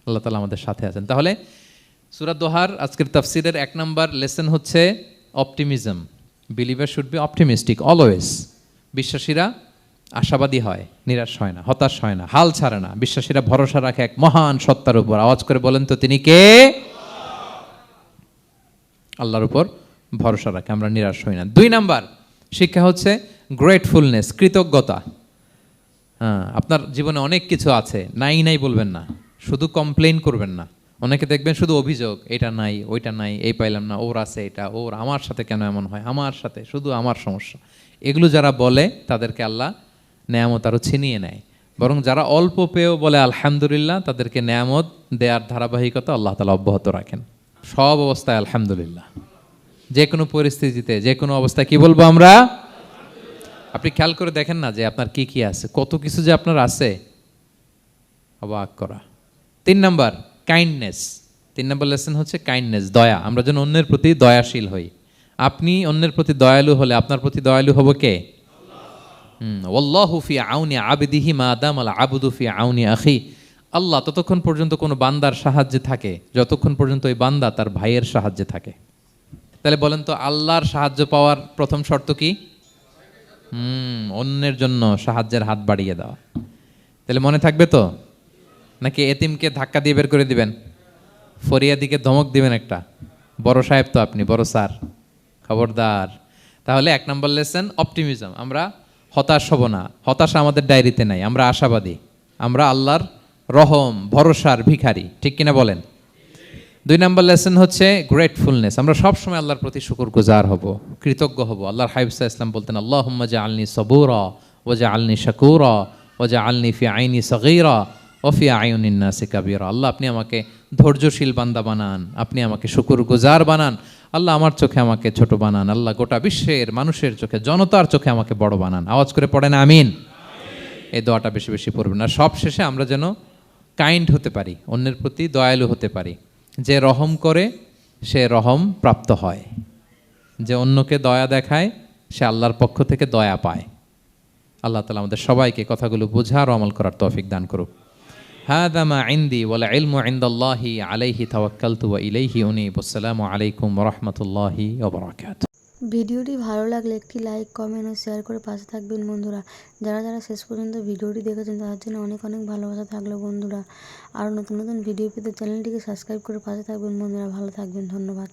আল্লাহ তাআলা আমাদের সাথে আছেন। তাহলে সূরা দোহার আজকের তাফসীরের 1 নম্বর লেসন হচ্ছে optimism. Believer should be optimistic always. বিশ্বাসীরা আশাবাদী হয়, নিরাশ হয় না, হতাশ হয় না, হাল ছাড়ে না। বিশ্বাসীরা ভরসা রাখে এক মহান সত্তার উপর। আওয়াজ করে বলেন তো তিনি কে? আল্লাহর উপর ভরসা রাখে, আমরা নিরাশ হই না। 2 নাম্বার শিক্ষা হচ্ছে গ্রেটফুলনেস, কৃতজ্ঞতা। আপনার জীবনে অনেক কিছু আছে, নাই নাই বলবেন না, শুধু কমপ্লেইন করবেন না। অনেকে দেখবেন শুধু অভিযোগ, এটা নাই ওইটা নাই, এই পাইলাম না, ওর আছে এটা, ওর, আমার সাথে কেন এমন হয়, আমার সাথে শুধু আমার সমস্যা। এগুলো যারা বলে তাদেরকে আল্লাহ নেয়ামত আরও ছিনিয়ে নেয়। বরং যারা অল্প পেয়েও বলে আলহামদুলিল্লাহ, তাদেরকে নেয়ামত দেওয়ার ধারাবাহিকতা আল্লাহ তাআলা অব্যাহত রাখেন। সব অবস্থায় আলহামদুলিল্লাহ, যে কোনো পরিস্থিতিতে, যে কোনো অবস্থায় কি বলবো আমরা? আপনি খেয়াল করে দেখেন না যে আপনার কি কি আছে, কত কিছু যে আপনার আছে, অবাক করা। 3 নাম্বার কাইন্ডনেস। 3 নম্বর লেসন হচ্ছে কাইন্ডনেস, দয়া। আমরা যেন অন্যের প্রতি দয়াশীল হই। আপনি অন্যের প্রতি দয়ালু হলে আপনার প্রতি দয়ালু হবো কে? ওয়াল্লাহু ফি আউনি আবদিহি মা দামাল আবদু ফি আউনি আখি। আল্লাহ ততক্ষণ পর্যন্ত কোনো বান্দার সাহায্যে থাকে যতক্ষণ পর্যন্ত ওই বান্দা তার ভাইয়ের সাহায্যে থাকে। তাহলে বলেন তো, আল্লাহর সাহায্য পাওয়ার প্রথম শর্ত কি? অন্যের জন্য সাহায্যের হাত বাড়িয়ে দেওয়া। তাহলে মনে থাকবে তো? নাকি এতিমকে ধাক্কা দিয়ে বের করে দিবেন? ফরিয়াদিকে ধমক দিবেন একটা? বড় সাহেব তো আপনি, বড় স্যার, খবরদার। তাহলে 1 নম্বর লেসন অপটিমিজম। আমরা হতাশ হব না, হতাশা আমাদের ডায়েরিতে নাই, আমরা আশাবাদী, আমরা আল্লাহর রহম ভরসার ভিখারি, ঠিক কিনা বলেন? 2 নম্বর লেসন হচ্ছে গ্রেটফুলনেস। আমরা সবসময় আল্লাহর প্রতি শুকরগুজার হব, কৃতজ্ঞ হব। আল্লাহর হাবিব সাল্লাল্লাহু আলাইহি ওয়াসাল্লাম বলতেন, আল্লাহুম্মা জাআলনি সাবুরা ওয়া জাআলনি শাকুরা ওয়া জাআলনি ফি আইনি সগীরা ওয়া ফি আয়ুনিন নাসি কাবীরা। আল্লাহ, আপনি আমাকে ধৈর্যশীল বান্দা বানান, আপনি আমাকে শুকরগুজার বানান। আল্লাহ, আমার চোখে আমাকে ছোট বানান। আল্লাহ, গোটা বিশ্বের মানুষের চোখে, জনতার চোখে আমাকে বড় বানান। আওয়াজ করে পড়েন আমিন। এই দোয়াটা বেশি বেশি পড়বেন। আর সব শেষে আমরা যেন কাইন্ড হতে পারি, অন্যের প্রতি দয়ালু হতে পারি। যে রহম করে সে রহম প্রাপ্ত হয়, যে অন্যকে দয়া দেখায় সে আল্লাহর পক্ষ থেকে দয়া পায়। আল্লাহ তাআলা আমাদের সবাইকে কথাগুলো বোঝার ও আমল করার তৌফিক দান করুক। হাযা মা ইনদি ওয়াল ইলমু ইনদাল্লাহি আলাইহি তাওয়াক্কালতু ওয়া ইলাইহি উনীব। আসসালামু আলাইকুম ওয়া রাহমাতুল্লাহি ওয়া বারাকাতুহু।
ভিডিওটি ভালো লাগলে একটি লাইক, কমেন্ট ও শেয়ার করে পাশে থাকবেন বন্ধুরা। যারা যারা শেষ পর্যন্ত ভিডিওটি দেখেছেন তাদের জন্য অনেক অনেক ভালোবাসা থাকলো বন্ধুরা। আরও নতুন নতুন ভিডিও পেতে চ্যানেলটিকে সাবস্ক্রাইব করে পাশে থাকবেন বন্ধুরা। ভালো থাকবেন, ধন্যবাদ।